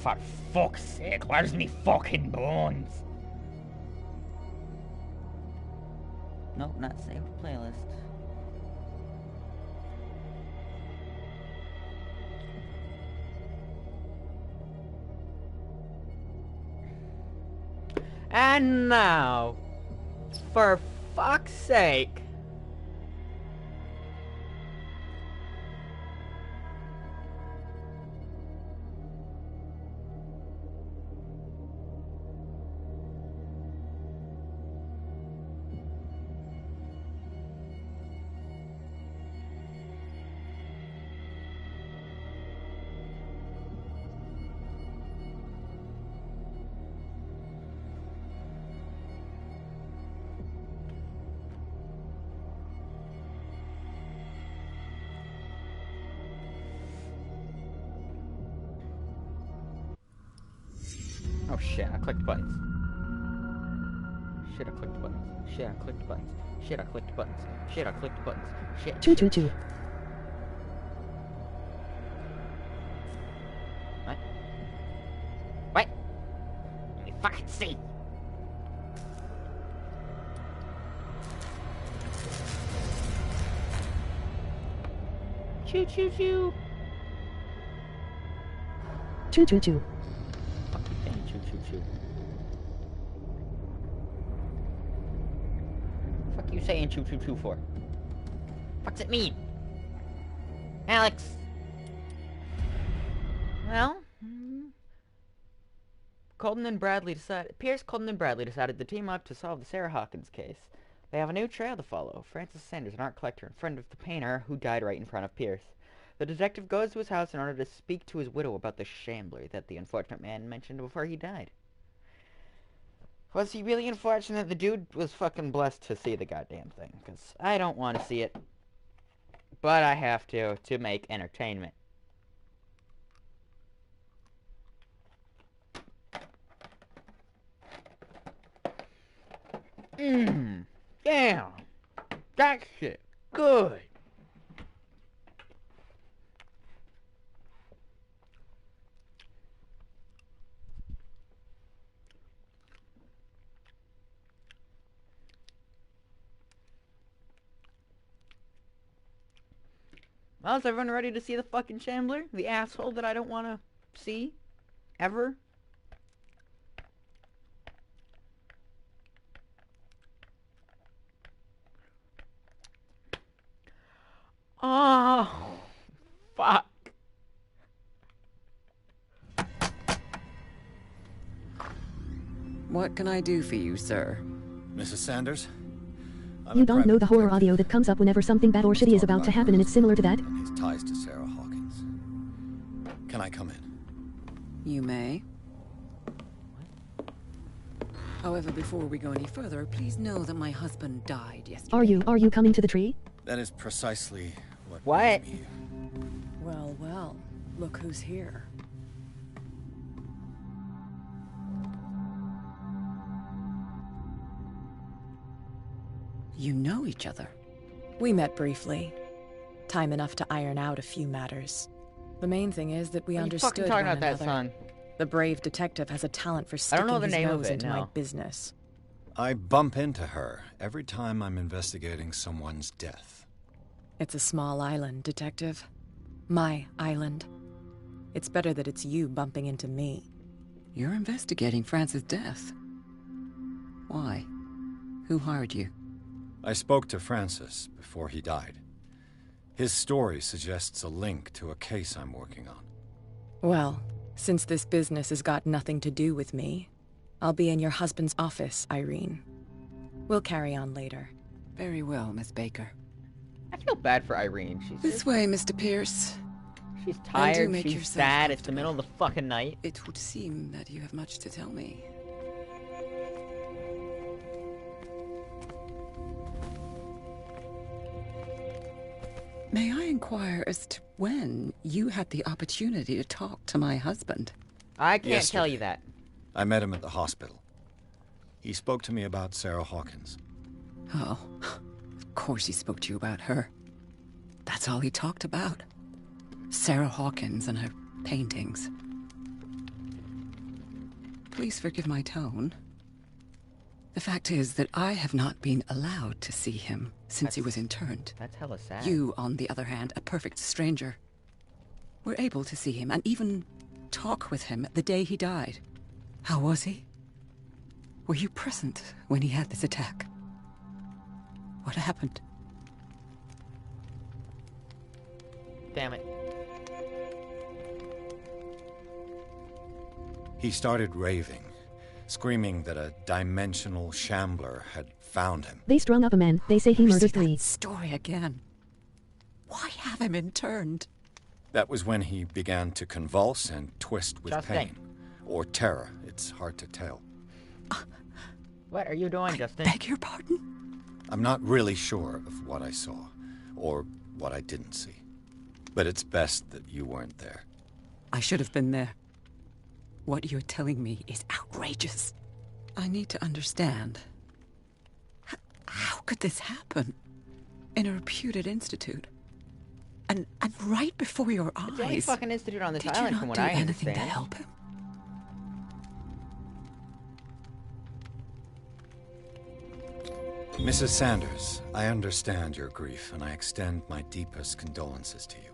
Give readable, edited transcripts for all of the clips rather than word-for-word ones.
for fuck's sake, where's me fucking bones? Nope, not saved playlist. And now, for fuck's sake. Oh shit, I clicked buttons. Shit, I clicked buttons. Shit, I clicked buttons. Shit, I clicked buttons. Shit, I clicked buttons. Shit. Choo. What? What? Let me fucking see. Choo. Choo. Fuck you saying choo. Fuck you saying choo for? What's it mean? Alex! Well, Pierce, Colton, and Bradley decided to team up to solve the Sarah Hawkins case. They have a new trail to follow. Francis Sanders, an art collector and friend of the painter who died right in front of Pierce. The detective goes to his house in order to speak to his widow about the Shambler that the unfortunate man mentioned before he died. Was he really unfortunate? The dude was fucking blessed to see the goddamn thing, because I don't want to see it. But I have to make entertainment. Damn! That shit. Good! Well, is everyone ready to see the fucking Shambler? The asshole that I don't want to see? Ever? Oh, fuck. What can I do for you, sir? Mrs. Sanders? You don't know the horror audio that comes up whenever something bad or shitty is about to happen, and it's similar to that? His ties to Sarah Hawkins. Can I come in? You may. However, before we go any further, please know that my husband died yesterday. Are you coming to the tree? That is precisely what? What? Well, look who's here. You know each other. We met briefly. Time enough to iron out a few matters. The main thing is that we understood talking one about that another. song? The brave detective has a talent for sticking know the his name of nose it, into no. my business. I bump into her every time I'm investigating someone's death. It's a small island, detective. My island. It's better that it's you bumping into me. You're investigating Francis' death. Why? Who hired you? I spoke to Francis before he died. His story suggests a link to a case I'm working on. Well, since this business has got nothing to do with me, I'll be in your husband's office, Irene. We'll carry on later. Very well, Miss Baker. I feel bad for Irene. She's This way, Mr. Pierce. she's tired, make she's yourself sad, it's the middle of the fucking night. It would seem that you have much to tell me. May I inquire as to when you had the opportunity to talk to my husband? I can't Yesterday. tell you that. I met him at the hospital. He spoke to me about Sarah Hawkins. Oh, of course he spoke to you about her. That's all he talked about. Sarah Hawkins and her paintings. Please forgive my tone. The fact is that I have not been allowed to see him since he was interned. That's hella sad. You, on the other hand, a perfect stranger, were able to see him and even talk with him the day he died. How was he? Were you present when he had this attack? What happened? Damn it. He started raving, screaming that a dimensional Shambler had found him. They strung up a man. They say he murdered 3. That story again. Why have him interned? That was when he began to convulse and twist with Justin. pain. Or terror. It's hard to tell. What are you doing, Justin? Beg your pardon? I'm not really sure of what I saw, or what I didn't see. But it's best that you weren't there. I should have been there. What you're telling me is outrageous. I need to understand. How could this happen? In a reputed institute? And right before your eyes? It's the only fucking institute on this Did island, you from not what do I anything understand. to help him? Mrs. Sanders, I understand your grief, and I extend my deepest condolences to you.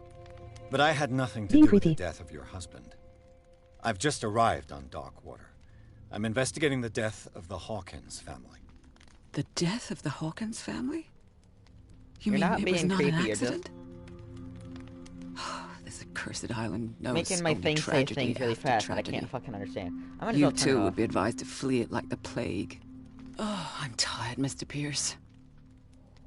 But I had nothing to Being do with the creepy. death of your husband. I've just arrived on Darkwater. I'm investigating the death of the Hawkins family. The death of the Hawkins family? You You're mean not it was being not creepy, an you're just- accident? This accursed island knows Making my only thing say tragedy things really after fast that I tragedy. can't fucking understand. I'm gonna You just turn too it would off. be advised to flee it like the plague. Oh, I'm tired, Mr. Pierce.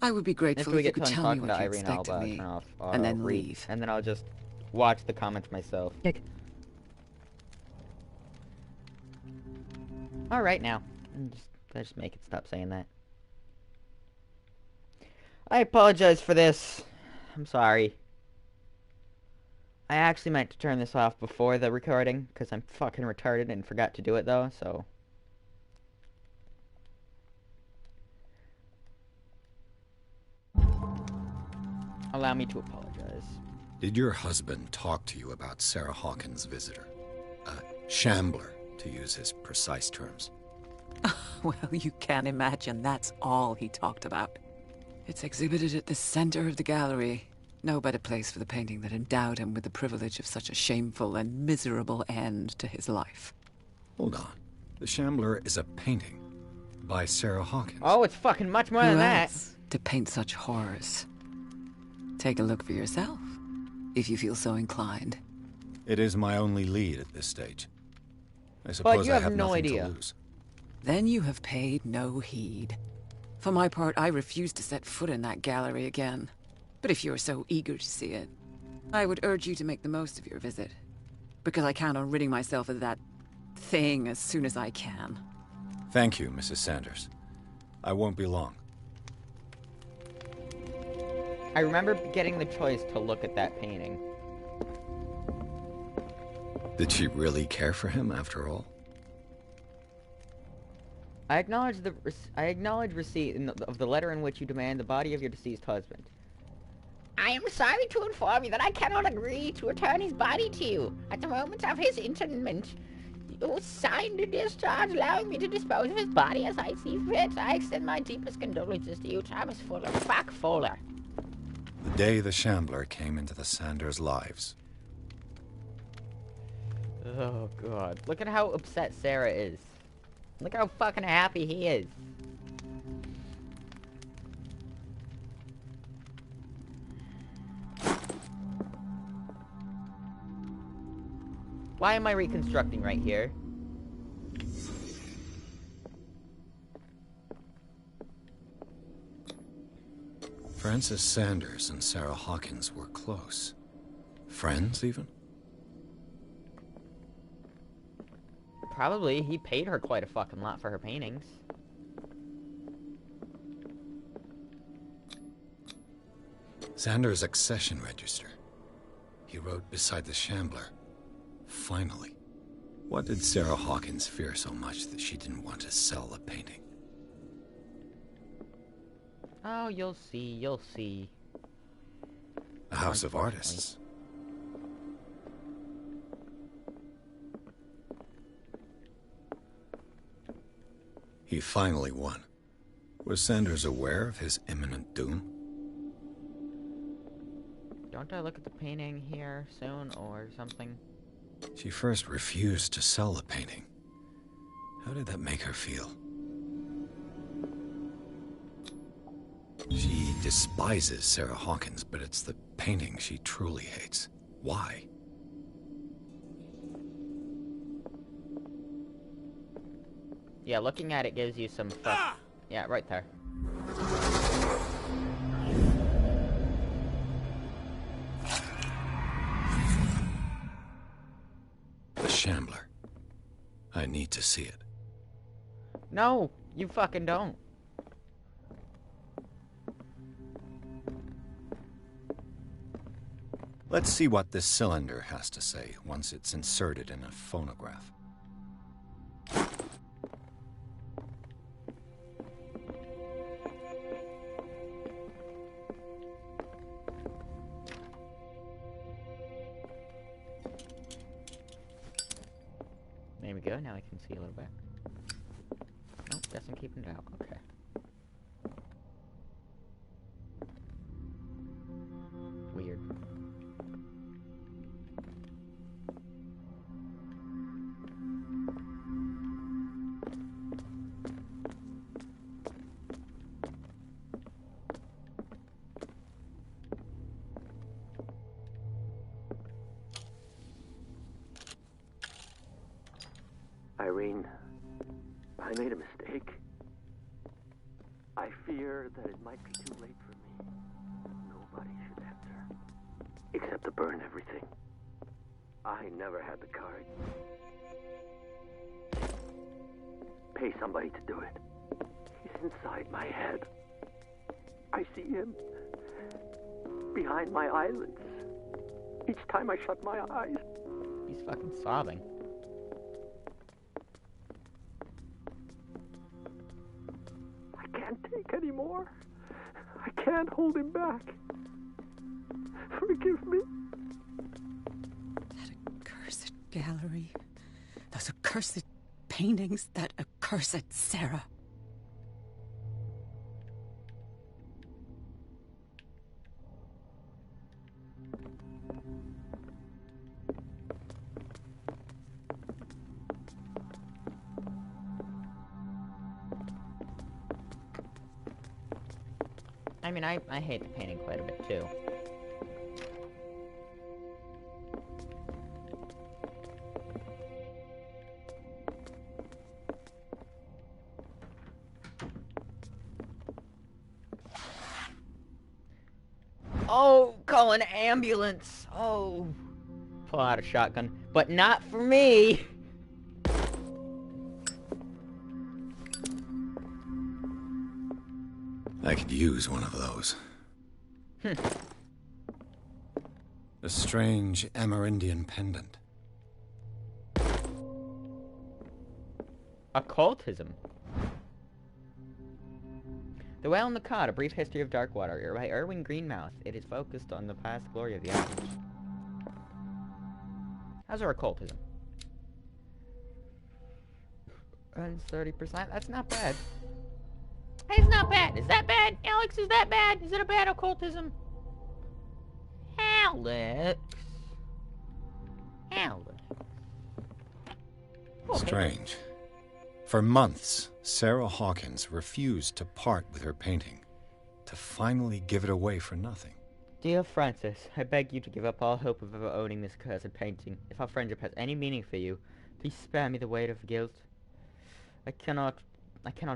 I would be grateful After we if you get could done tell me talking what to you Irene, expect I'll of me, turn off, and then read, leave. and then I'll just watch the comments myself. Dick. All right, now. Just make it stop saying that. I apologize for this. I'm sorry. I actually meant to turn this off before the recording, because I'm fucking retarded and forgot to do it, though, so... Allow me to apologize. Did your husband talk to you about Sarah Hawkins' visitor? A Shambler, to use his precise terms. Well, you can imagine that's all he talked about. It's exhibited at the center of the gallery. No better place for the painting that endowed him with the privilege of such a shameful and miserable end to his life. Hold on. The Shambler is a painting by Sarah Hawkins. Oh, it's fucking much more Who than that. else to paint such horrors? Take a look for yourself, if you feel so inclined. It is my only lead at this stage. I suppose you I have have no nothing idea. to lose. Then you have paid no heed. For my part, I refuse to set foot in that gallery again. But if you're so eager to see it, I would urge you to make the most of your visit. Because I count on ridding myself of that thing as soon as I can. Thank you, Mrs. Sanders. I won't be long. I remember getting the choice to look at that painting. Did she really care for him after all? I acknowledge receipt of the letter in which you demand the body of your deceased husband. I am sorry to inform you that I cannot agree to return his body to you. At the moment of his interment, you signed a discharge allowing me to dispose of his body as I see fit. I extend my deepest condolences to you, Thomas Fuller. Fuck Fuller. The day the Shambler came into the Sanders' lives. Oh, God. Look at how upset Sarah is. Look how fucking happy he is. Why am I reconstructing right here? Francis Sanders and Sarah Hawkins were close. Friends, even? Probably. He paid her quite a fucking lot for her paintings. Sanders' accession register. He wrote beside the Shambler. Finally. What did Sarah Hawkins fear so much that she didn't want to sell the painting? Oh, you'll see, you'll see. A house of artists. He finally won. Was Sanders aware of his imminent doom? Don't I look at the painting here soon or something? She first refused to sell the painting. How did that make her feel? She despises Sarah Hawkins, but it's the painting she truly hates. Why? Yeah, looking at it gives you some Yeah, right there. The Shambler. I need to see it. No, you fucking don't. Let's see what this cylinder has to say once it's inserted in a phonograph. There we go, now I can see a little bit. Nope, guess I'm keeping it out. Okay. Weird. Irene, I made a mistake. I fear that it might be too late for me. Nobody should answer, except to burn everything. I never had the courage. Pay somebody to do it. He's inside my head. I see him behind my eyelids. Each time I shut my eyes. He's fucking sobbing. I can't take any more. I can't hold him back. Forgive me. That accursed gallery. Those accursed paintings. That accursed Sarah. I mean, I hate the painting quite a bit, too. Oh, call an ambulance. Oh. Pull out a shotgun. But not for me. I could use one of those. A strange Amerindian pendant. Occultism. The Whale and the Cod, A Brief History of Darkwater, by Erwin Greenmouth. It is focused on the past glory of the island. How's our occultism? Runs 30%. That's not bad. It's not bad. Is that bad? Alex, is that bad? Is it a bad occultism? Alex. Alex. Okay. Strange. For months, Sarah Hawkins refused to part with her painting, to finally give it away for nothing. Dear Francis, I beg you to give up all hope of ever owning this cursed painting. If our friendship has any meaning for you, please spare me the weight of guilt. I cannot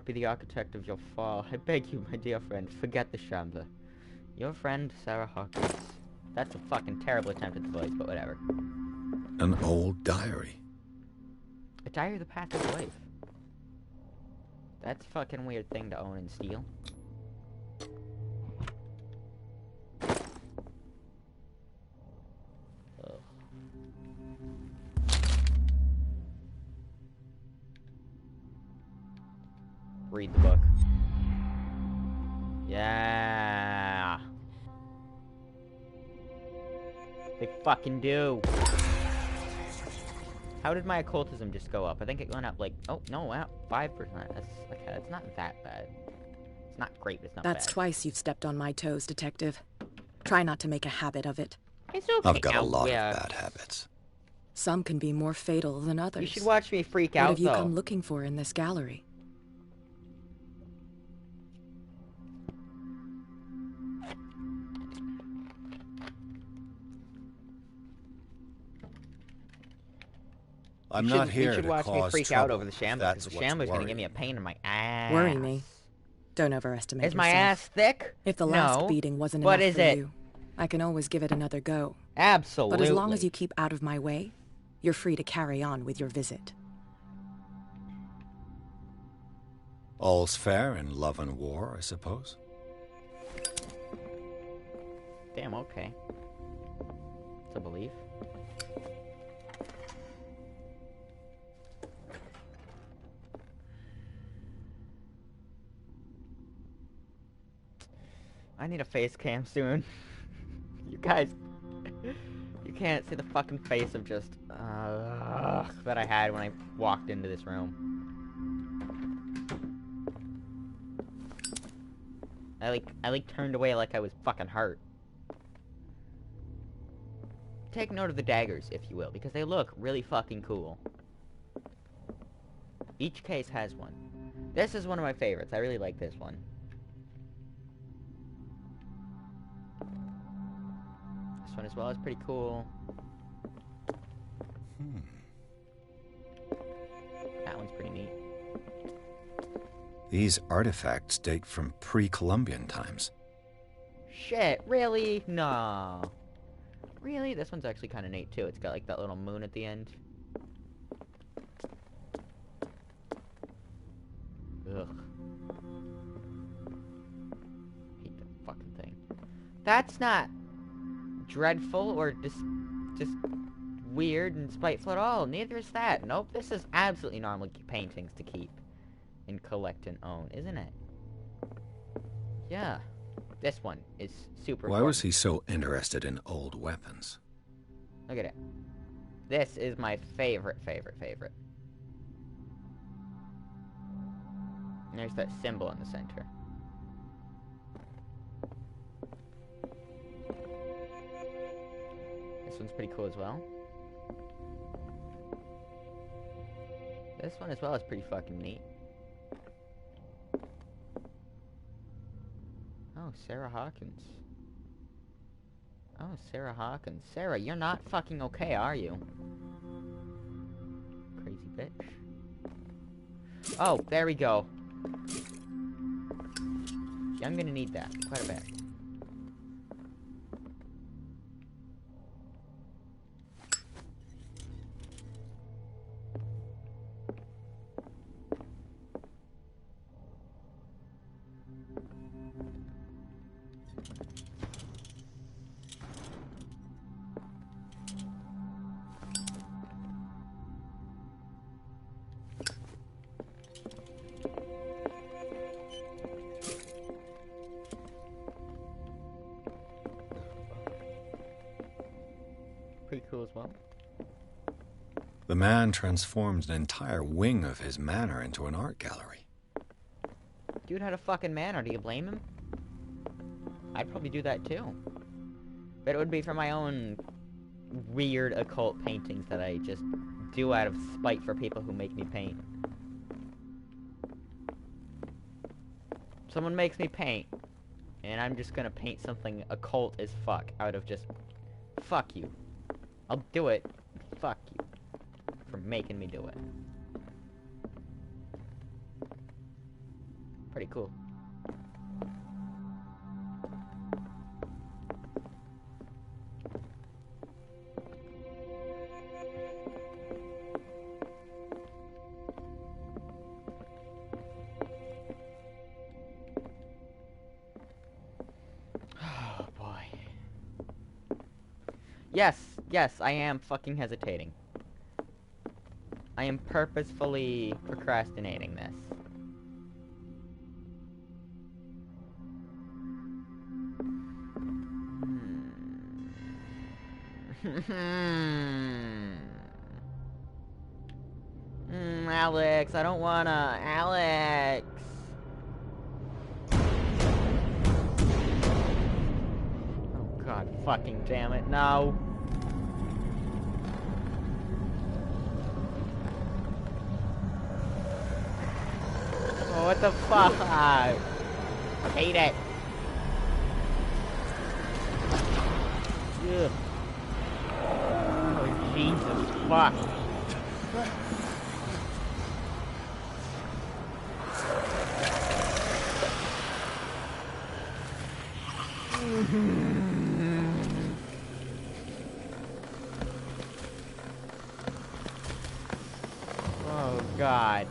be the architect of your fall. I beg you, my dear friend, forget the Shambler. Your friend, Sarah Hawkins. That's a fucking terrible attempt at the voice, but whatever. An old diary. A diary of the past of life. That's a fucking weird thing to own and steal. Ugh. Read the book. Yeah. They fucking do. How did my occultism just go up? I think it went up like, oh, no, wow, 5%. That's, okay, that's not that bad. It's not great, but it's not That's bad. twice you've stepped on my toes, Detective. Try not to make a habit of it. It's okay. I've got a lot yeah. of bad habits. Some can be more fatal than others. You should watch me freak What out, have you though. come looking for in this gallery? I'm not here You should to watch me cause freak trouble, out over the if Shambler, that's because the what's Shambler's gonna give worrying me a pain in my ass. Worry me. Don't overestimate Is my yourself. ass thick? If the No. last beating wasn't What enough is for it? you, I can always give it another go. Absolutely. But as long as you keep out of my way, you're free to carry on with your visit. All's fair in love and war, I suppose. Damn, okay. It's a belief. I need a face cam soon. You guys, you can't see the fucking face of just that I had when I walked into this room. I turned away like I was fucking hurt. Take note of the daggers, if you will, because they look really fucking cool. Each case has one. This is one of my favorites. I really like this one. This one as well is pretty cool. That one's pretty neat. These artifacts date from pre-Columbian times. Shit, really? No. Really? This one's actually kind of neat too. It's got like that little moon at the end. Ugh. Hate that fucking thing. That's not dreadful or just weird and spiteful at all. Neither is that. Nope, this is absolutely normal paintings to keep and collect and own, isn't it? Yeah. This one is super Why important. was he so interested in old weapons? Look at it. This is my favorite. And there's that symbol in the center. This one's pretty cool as well. This one as well is pretty fucking neat. Oh, Sarah Hawkins. Oh, Sarah Hawkins. Sarah, you're not fucking okay, are you? Crazy bitch. Oh, there we go. Yeah, I'm gonna need that quite a bit. Pretty cool as well. The man transformed an entire wing of his manor into an art gallery. Dude had a fucking manor. Do you blame him? I'd probably do that too. But it would be for my own weird occult paintings that I just do out of spite for people who make me paint. Someone makes me paint, and I'm just gonna paint something occult as fuck out of just fuck you. I'll do it. Fuck you for making me do it. Pretty cool. Oh boy. Yes, I am fucking hesitating. I am purposefully procrastinating this. Alex, I don't wanna. Alex. Oh god fucking damn it, no. Oh, what the fuck? I hate it. Ugh. Oh, Jesus fuck. Oh, God.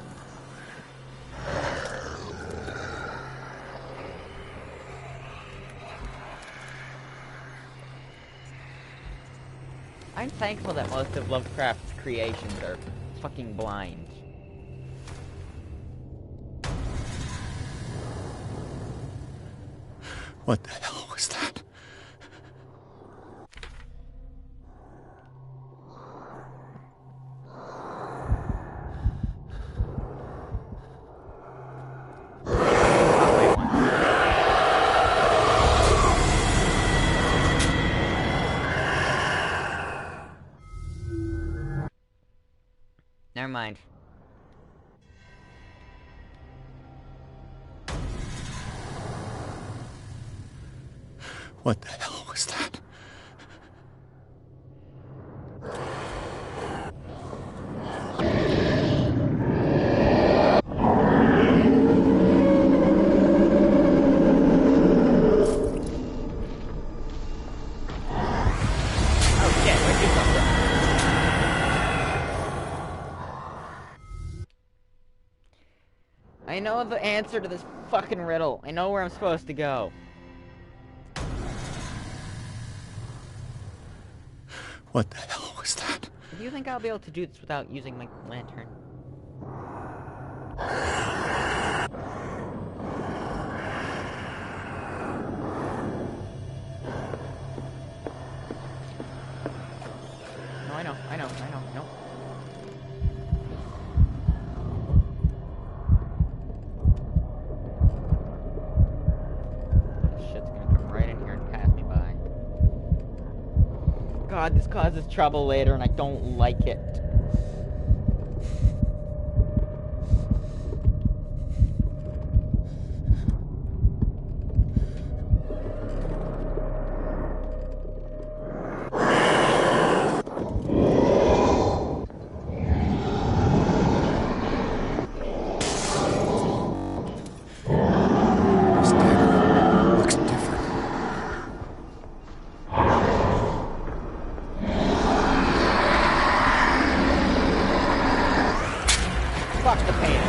I'm thankful that most of Lovecraft's creations are fucking blind. What the hell was that? Never mind. What the hell was that? Oh shit, where'd you come from? I know the answer to this fucking riddle. I know where I'm supposed to go. What the hell was that? Do you think I'll be able to do this without using my lantern? No, I know. No. This shit's gonna come right in here and pass me by. God, this causes trouble later and I don't like it. This dagger looks different. Fuck the pain.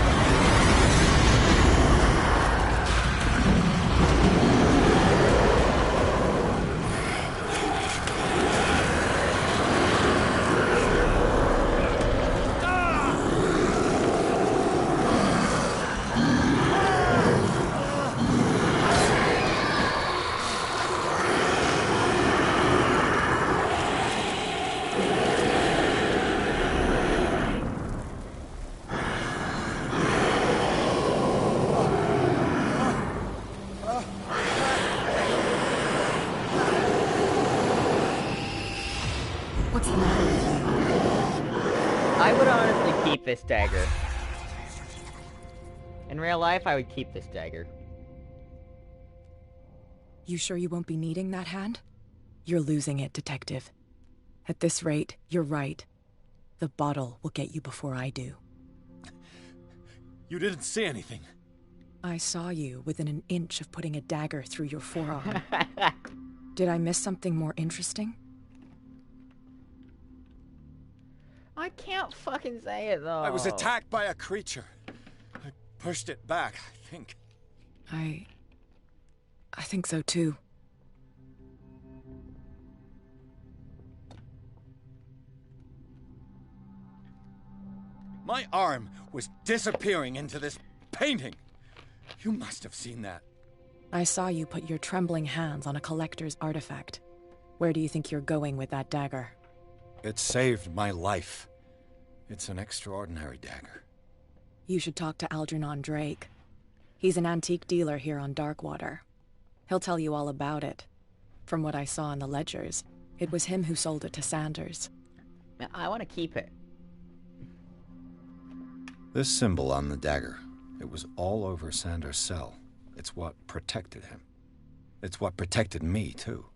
What's the matter with you? I would honestly keep this dagger. In real life, I would keep this dagger. You sure you won't be needing that hand? You're losing it, Detective. At this rate, you're right. The bottle will get you before I do. You didn't see anything. I saw you within an inch of putting a dagger through your forearm. Did I miss something more interesting? I can't fucking say it, though. I was attacked by a creature. I pushed it back, I think. I think so too. My arm was disappearing into this painting. You must have seen that. I saw you put your trembling hands on a collector's artifact. Where do you think you're going with that dagger? It saved my life. It's an extraordinary dagger. You should talk to Algernon Drake. He's an antique dealer here on Darkwater. He'll tell you all about it. From what I saw in the ledgers, it was him who sold it to Sanders. I want to keep it. This symbol on the dagger, it was all over Sanders' cell. It's what protected him. It's what protected me, too.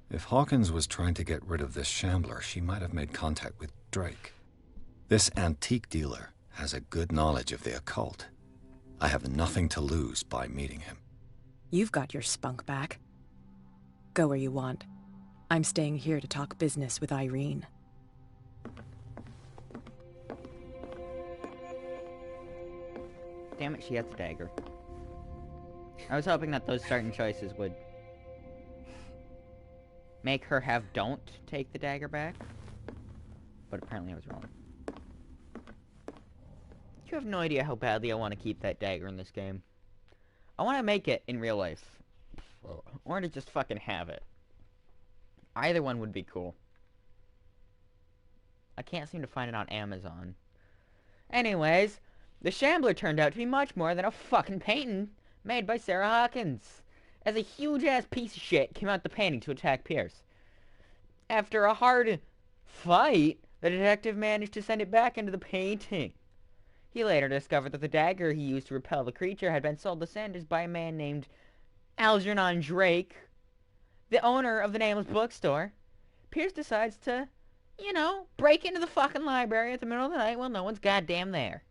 If Hawkins was trying to get rid of this Shambler, she might have made contact with Drake. This antique dealer has a good knowledge of the occult. I have nothing to lose by meeting him. You've got your spunk back. Go where you want. I'm staying here to talk business with Irene. Damn it, she has a dagger. I was hoping that those certain choices would make her have don't take the dagger back. But apparently I was wrong. You have no idea how badly I want to keep that dagger in this game. I want to make it in real life. Or to just fucking have it. Either one would be cool. I can't seem to find it on Amazon. Anyways, the Shambler turned out to be much more than a fucking painting made by Sarah Hawkins, as a huge-ass piece of shit came out the painting to attack Pierce. After a hard fight, the detective managed to send it back into the painting. He later discovered that the dagger he used to repel the creature had been sold to Sanders by a man named Algernon Drake, the owner of the nameless bookstore. Pierce decides to, break into the fucking library at the middle of the night while no one's goddamn there.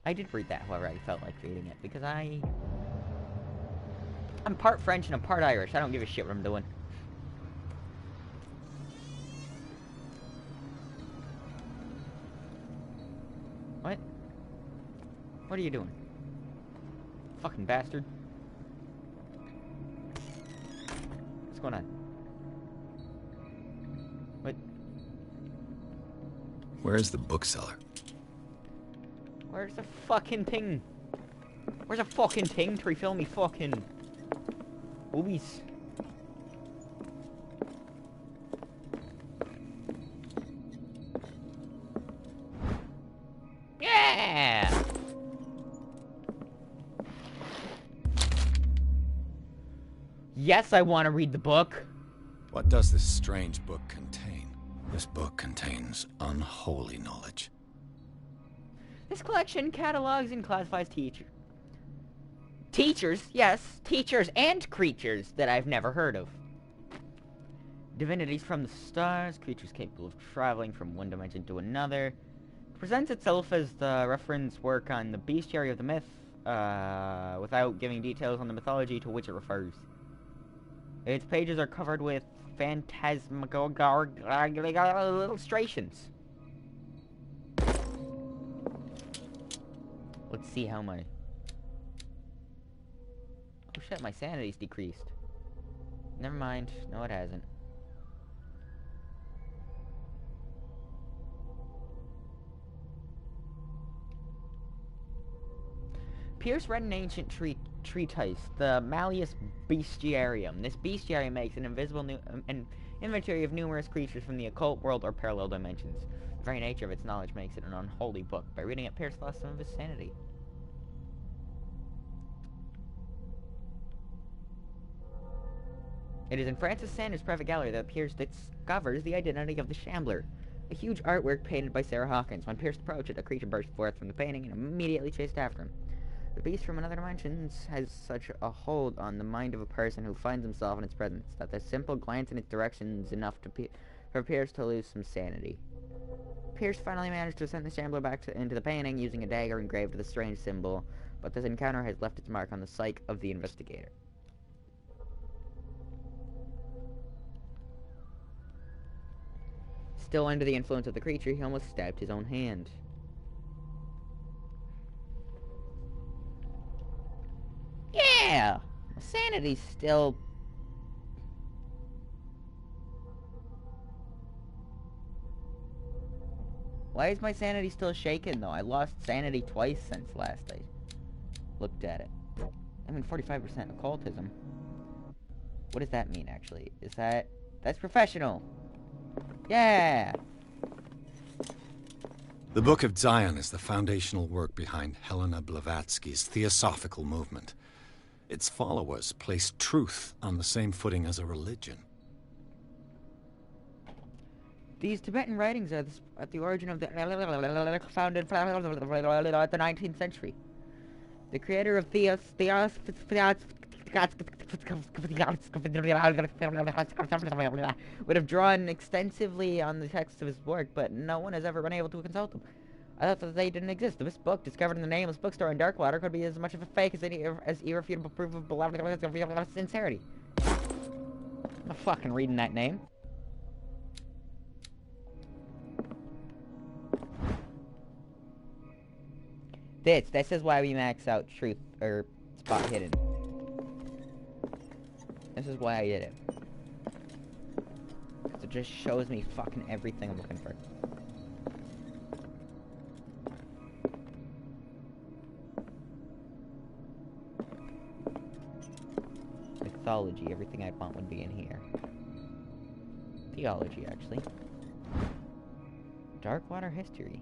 I did read that, however, I felt like reading it, because I'm part French and I'm part Irish. I don't give a shit what I'm doing. What? What are you doing? Fucking bastard. What's going on? What? Where's the bookseller? Where's the fucking thing? Where's a fucking thing to refill me fucking boobies? Yeah! Yes, I want to read the book. What does this strange book contain? This book contains unholy knowledge. This collection catalogs and classifies teachers, yes, teachers and creatures that I've never heard of. Divinities from the stars, creatures capable of traveling from one dimension to another. It presents itself as the reference work on the bestiary of the myth, without giving details on the mythology to which it refers. Its pages are covered with phantasmagorical illustrations. Let's see how my... Oh shit, my sanity's decreased. Never mind. No, it hasn't. Pierce read an ancient treatise, the Malleus Bestiarium. This bestiary makes an an inventory of numerous creatures from the occult world or parallel dimensions. The very nature of its knowledge makes it an unholy book. By reading it, Pierce lost some of his sanity. It is in Francis Sanders' private gallery that Pierce discovers the identity of the Shambler, a huge artwork painted by Sarah Hawkins. When Pierce approached it, a creature burst forth from the painting and immediately chased after him. The beast from another dimension has such a hold on the mind of a person who finds himself in its presence that the simple glance in its direction is enough for Pierce to lose some sanity. Pierce finally managed to send the Shambler back into the painting using a dagger engraved with a strange symbol, but this encounter has left its mark on the psyche of the investigator. Still under the influence of the creature, he almost stabbed his own hand. Yeah! My sanity's still... Why is my sanity still shaken, though? I lost sanity twice since last I looked at it. I'm in 45% occultism. What does that mean, actually? Is that... That's professional! Yeah! The Book of Zion is the foundational work behind Helena Blavatsky's Theosophical movement. Its followers place truth on the same footing as a religion. These Tibetan writings are at the origin of the founded at the 19th century. The creator of would have drawn extensively on the text of his work, but no one has ever been able to consult them. I thought that they didn't exist. This book, discovered in the nameless bookstore in Darkwater, could be as much of a fake as irrefutable proof of sincerity. I'm not fucking reading that name. This is why we max out truth, or spot hidden. This is why I did it. Because it just shows me fucking everything I'm looking for. Mythology, everything I'd want would be in here. Theology, actually. Darkwater history.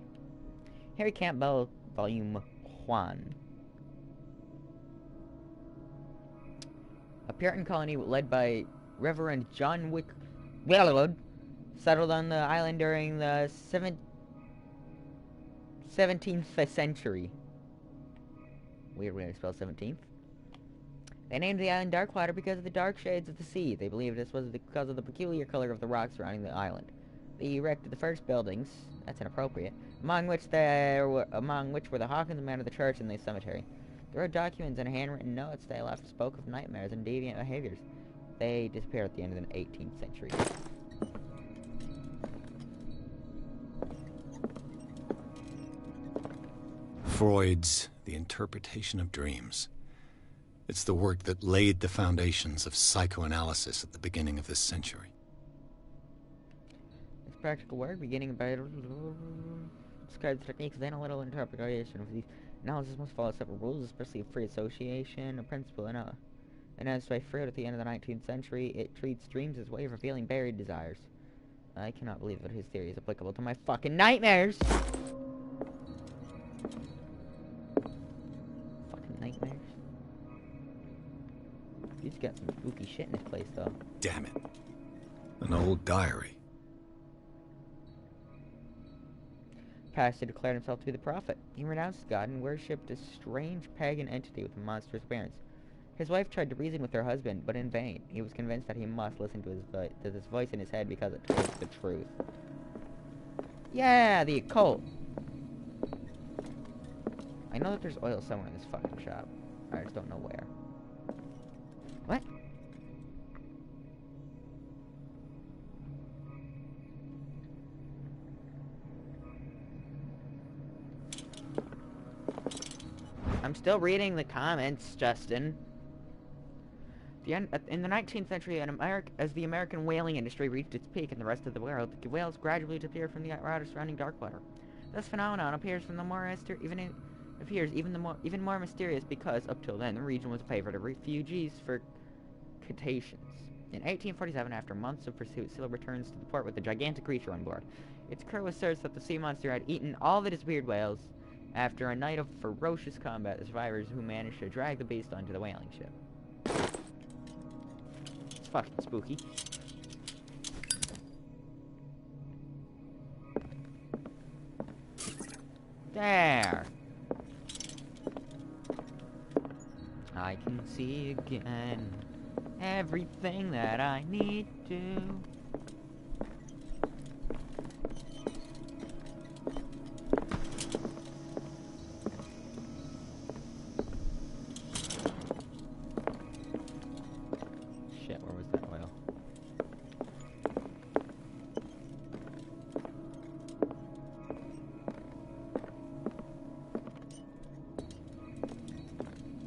Harry Campbell, Volume 1. A Puritan colony led by Reverend John Wick settled on the island during the 17th century. Weird way to spell 17th. They named the island Darkwater because of the dark shades of the sea. They believed this was because of the peculiar color of the rocks surrounding the island. They erected the first buildings, that's inappropriate, among which were the Hawkins Manor, the church, and the cemetery. There are documents and handwritten notes they left spoke of nightmares and deviant behaviors. They disappeared at the end of the 18th century. Freud's The Interpretation of Dreams. It's the work that laid the foundations of psychoanalysis at the beginning of this century. This practical work, beginning by describes the techniques of analytical interpretation of these. Analysis must follow several rules, especially free association, a principle, and as by Freud at the end of the 19th century, it treats dreams as a way of revealing buried desires. I cannot believe that his theory is applicable to my fucking nightmares! Fucking nightmares. He's got some spooky shit in his place, though. Damn it. An old diary. Pastor declared himself to be the prophet. He renounced God and worshipped a strange pagan entity with a monstrous appearance. His wife tried to reason with her husband, but in vain. He was convinced that he must listen to this voice in his head because it told the truth. Yeah, the occult. I know that there's oil somewhere in this fucking shop. I just don't know where. What? I'm still reading the comments, Justin. In the 19th century, as the American whaling industry reached its peak in the rest of the world, the whales gradually disappeared from the water surrounding Darkwater. This phenomenon appears even more mysterious because, up till then, the region was a favorite of refugees for cetaceans. In 1847, after months of pursuit, Scylla returns to the port with a gigantic creature on board. Its crew asserts that the sea monster had eaten all the disappeared whales. After a night of ferocious combat, the survivors who managed to drag the beast onto the whaling ship. It's fucking spooky. There! I can see again everything that I need to. Shit, where was that oil?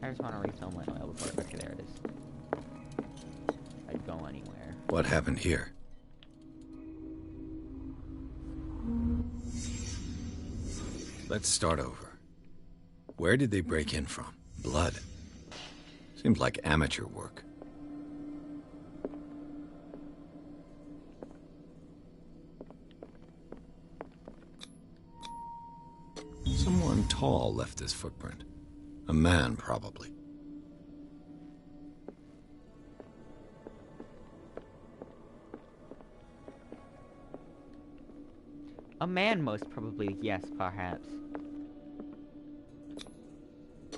I just want to refill my oil before okay, there it is. I'd go anywhere. What happened here? Let's start over. Where did they break in from? Blood. Seems like amateur work. Someone tall left this footprint. A man, probably. A man, most probably, yes, perhaps.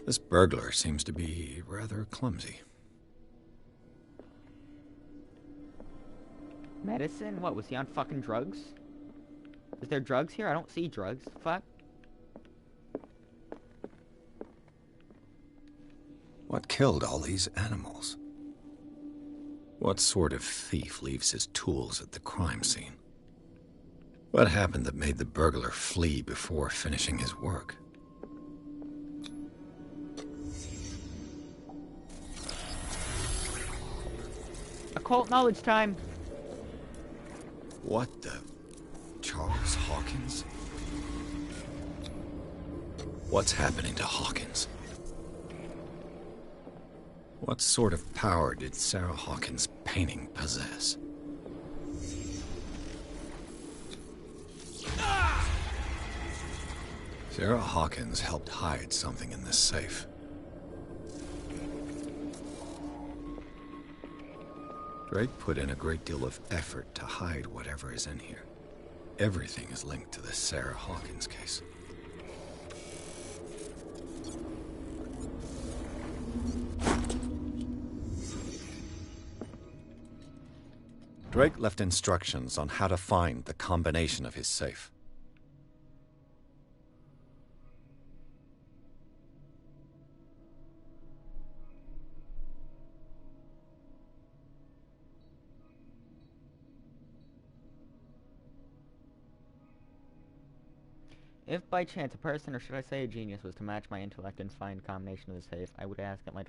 This burglar seems to be rather clumsy. Medicine? What, was he on fucking drugs? Is there drugs here? I don't see drugs. Fuck. What killed all these animals? What sort of thief leaves his tools at the crime scene? What happened that made the burglar flee before finishing his work? Occult knowledge time. What the... Charles Hawkins? What's happening to Hawkins? What sort of power did Sarah Hawkins' painting possess? Sarah Hawkins helped hide something in this safe. Drake put in a great deal of effort to hide whatever is in here. Everything is linked to the Sarah Hawkins case. Drake left instructions on how to find the combination of his safe. If by chance a person, or should I say a genius, was to match my intellect and find a combination of the safe, I would ask it my...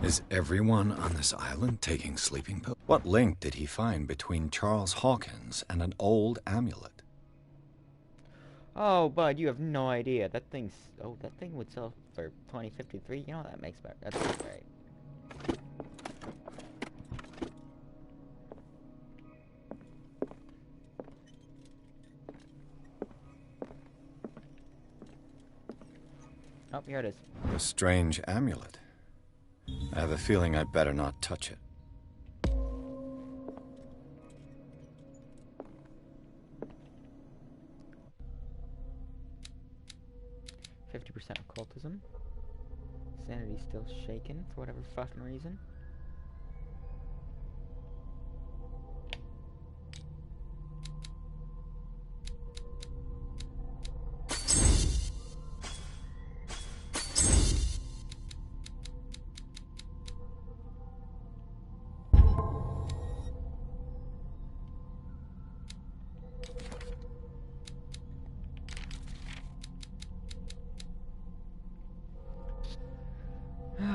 'Is everyone on this island taking sleeping pills? What link did he find between Charles Hawkins and an old amulet? Oh, bud, you have no idea. That thing's... Oh, that thing would sell for 2053. You know, that makes better. That's great. Oh, here it is. A strange amulet. I have a feeling I'd better not touch it. %50 occultism. Sanity still shaken for whatever fucking reason.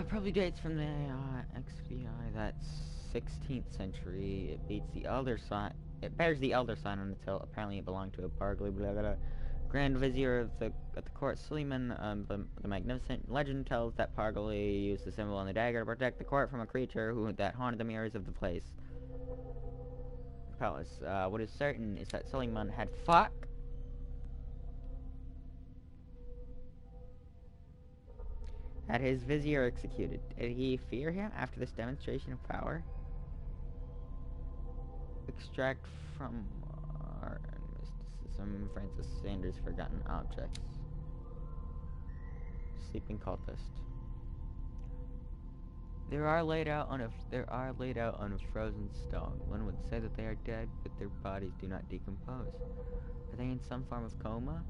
Probably dates from the XVI. That's 16th century. It beats the Elder Sign. It bears the Elder Sign on its hilt. Apparently, it belonged to a burglar. Blah, blah, blah. Grand Vizier of the court, Suleiman the Magnificent. Legend tells that Pargali used the symbol on the dagger to protect the court from a creature that haunted the mirrors of the palace. What is certain is that Suleiman had had his vizier executed. Did he fear him after this demonstration of power? Extract from art and mysticism, Francis Sanders' forgotten objects. Sleeping cultist. They are laid out on a frozen stone. One would say that they are dead, but their bodies do not decompose. Are they in some form of coma?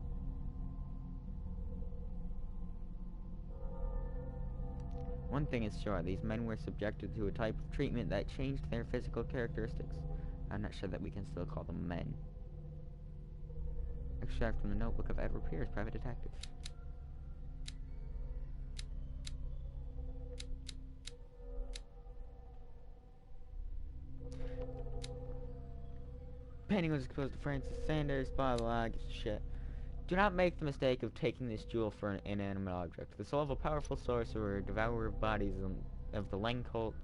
One thing is sure, these men were subjected to a type of treatment that changed their physical characteristics. I'm not sure that we can still call them men. Extract from the notebook of Edward Pierce, private detective. painting was exposed to Francis Sanders, blah blah, gives a shit. Do not make the mistake of taking this jewel for an inanimate object. The soul of a powerful sorcerer, devourer of bodies of the Leng cult,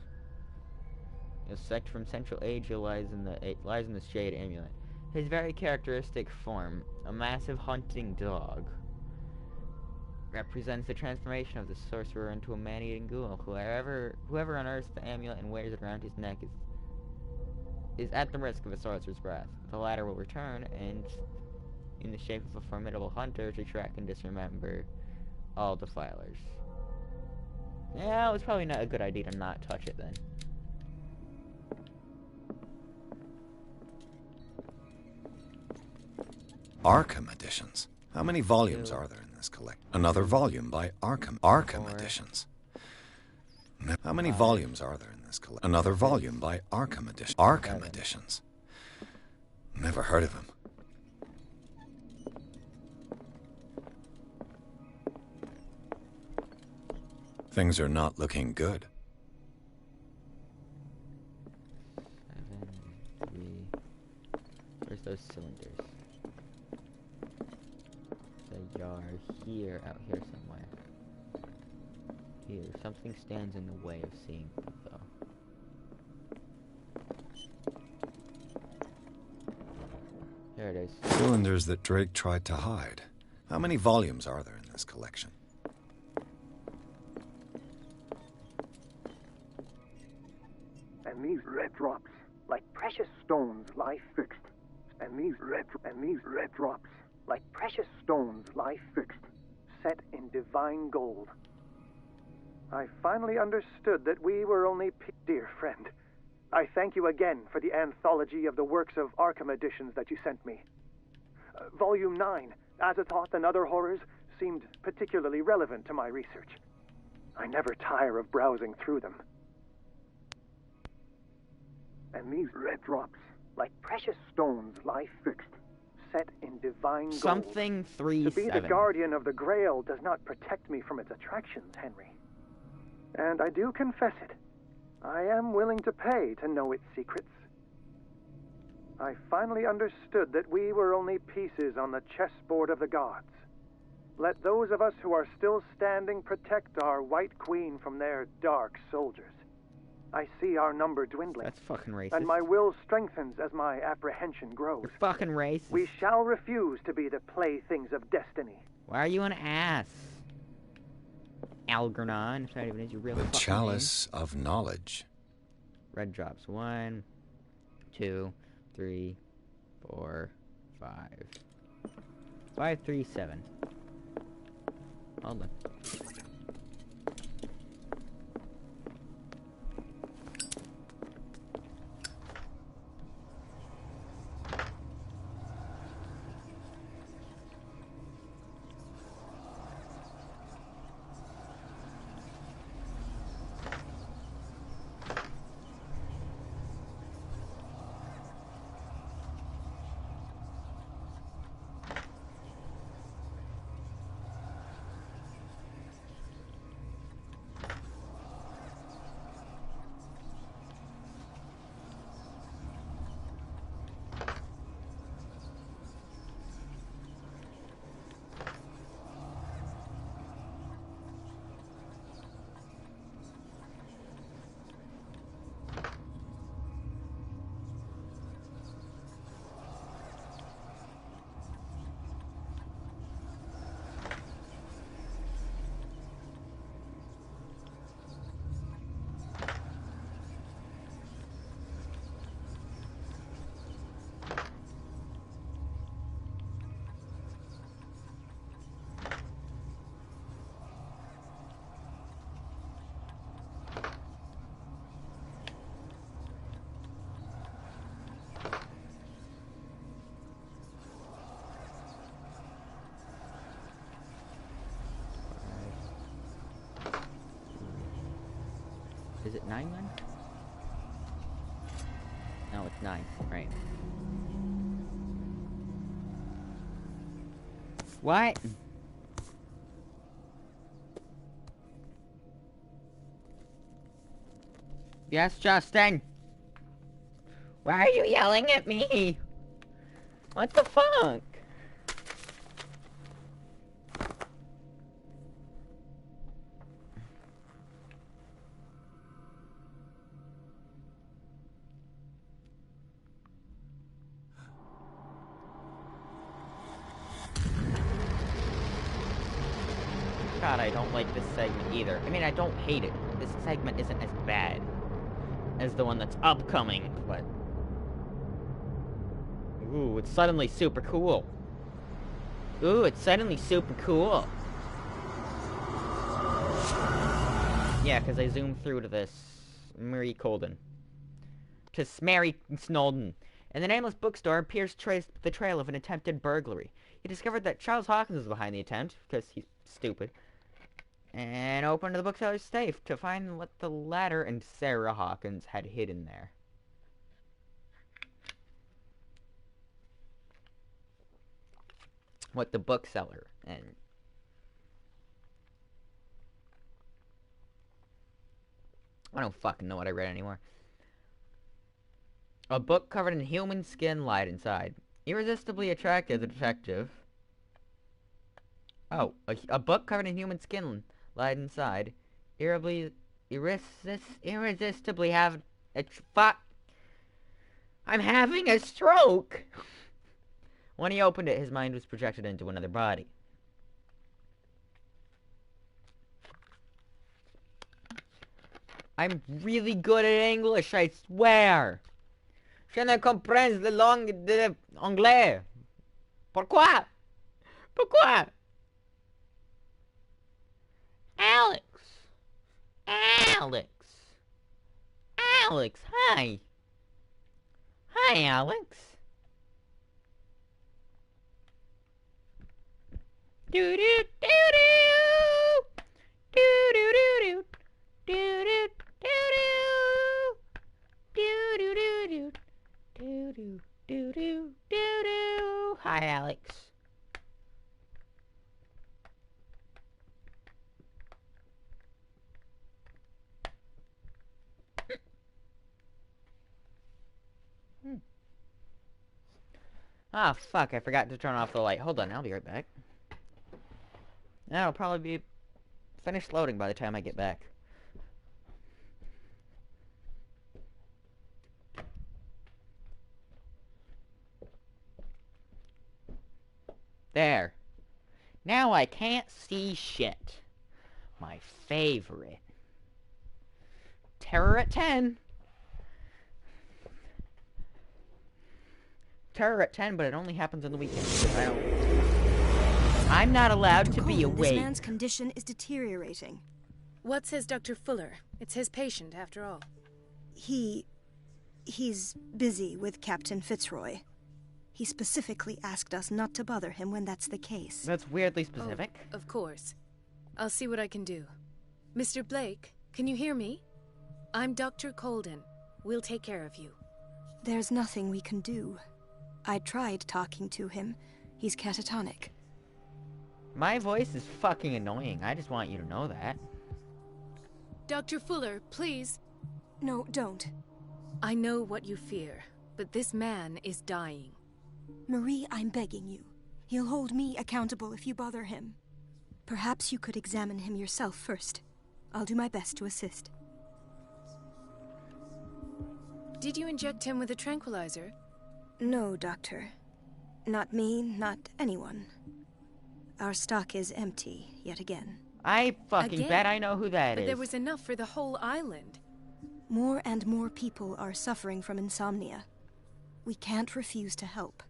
a sect from Central Asia, lies in the shade amulet. His very characteristic form, a massive hunting dog, represents the transformation of the sorcerer into a man-eating ghoul. Whoever unearths the amulet and wears it around his neck is at the risk of a sorcerer's wrath. The latter will return, and in the shape of a formidable hunter, to track and dismember all defilers. Yeah, it was probably not a good idea to not touch it then. Arkham editions. How many volumes are there in this collection? Another volume by Arkham. Arkham editions. How many volumes are there in this collection? Another volume by Arkham edition. Arkham editions. Never heard of him. Things are not looking good. 7, 3. Where's those cylinders? They are here, out here somewhere. Here, something stands in the way of seeing them, though. There it is. Cylinders that Drake tried to hide. How many volumes are there in this collection? And these red drops, like precious stones, lie fixed. And these red drops, like precious stones, lie fixed, set in divine gold. I finally understood that we were only... Dear friend, I thank you again for the anthology of the works of Arkham editions that you sent me. Volume 9, Azathoth and Other Horrors, seemed particularly relevant to my research. I never tire of browsing through them. And these red drops, like precious stones, lie fixed, set in divine gold. Something 3-7. To be the guardian of the Grail does not protect me from its attractions, Henry. And I do confess it. I am willing to pay to know its secrets. I finally understood that we were only pieces on the chessboard of the gods. Let those of us who are still standing protect our White Queen from their dark soldiers. I see our number dwindling. That's fucking racist. And my will strengthens as my apprehension grows. You're fucking racist. We shall refuse to be the playthings of destiny. Why are you an ass? Algernon, if that even is your real The fucking Chalice of Knowledge. name. Red drops. 1, 2, 3, 4, 5. 5, 3, 7. Hold on. Is it 9 then? No, it's 9. Right. What? Yes, Justin? Why are you yelling at me? What the fuck? God, I don't like this segment either. I mean, I don't hate it. This segment isn't as bad as the one that's upcoming, but... Ooh, it's suddenly super cool. Ooh, it's suddenly super cool. Yeah, because I zoomed through to this. Mary Colden. To Smary Snowden. In the nameless bookstore, Pierce traced the trail of an attempted burglary. He discovered that Charles Hawkins was behind the attempt, because he's stupid, and opened the bookseller's safe to find what the latter and Sarah Hawkins had hidden there. What the bookseller and... I don't fucking know what I read anymore. A book covered in human skin lied inside. Irresistibly attracted, the detective... Oh, a book covered in human skin lied inside. Irresistibly have a... Fuck! I'm having a stroke! When he opened it, his mind was projected into another body. I'm really good at English, I swear! Je ne comprends la langue de anglais. Pourquoi? Pourquoi? Alex! Alex! Alex, hi! Hi, Alex! Do do do do do do do do do do do do do do do do do. Hi, Alex. Ah, fuck, I forgot to turn off the light. Hold on, I'll be right back. That'll probably be finished loading by the time I get back. There. Now I can't see shit. My favorite. Terror at 10. Terror at 10, but it only happens on the weekends. I'm not allowed to be awake. This man's condition is deteriorating. What says Dr. Fuller? It's his patient, after all. He's busy with Captain Fitzroy. He specifically asked us not to bother him when that's the case. That's weirdly specific. Oh, of course. I'll see what I can do. Mr. Blake, can you hear me? I'm Dr. Colden. We'll take care of you. There's nothing we can do. I tried talking to him. He's catatonic. My voice is fucking annoying. I just want you to know that. Dr. Fuller, please. No, don't. I know what you fear, but this man is dying. Marie, I'm begging you. He'll hold me accountable if you bother him. Perhaps you could examine him yourself first. I'll do my best to assist. Did you inject him with a tranquilizer? No, Doctor. Not me, not anyone. Our stock is empty, yet again. I fucking bet I know who that is. But there was enough for the whole island. More and more people are suffering from insomnia. We can't refuse to help.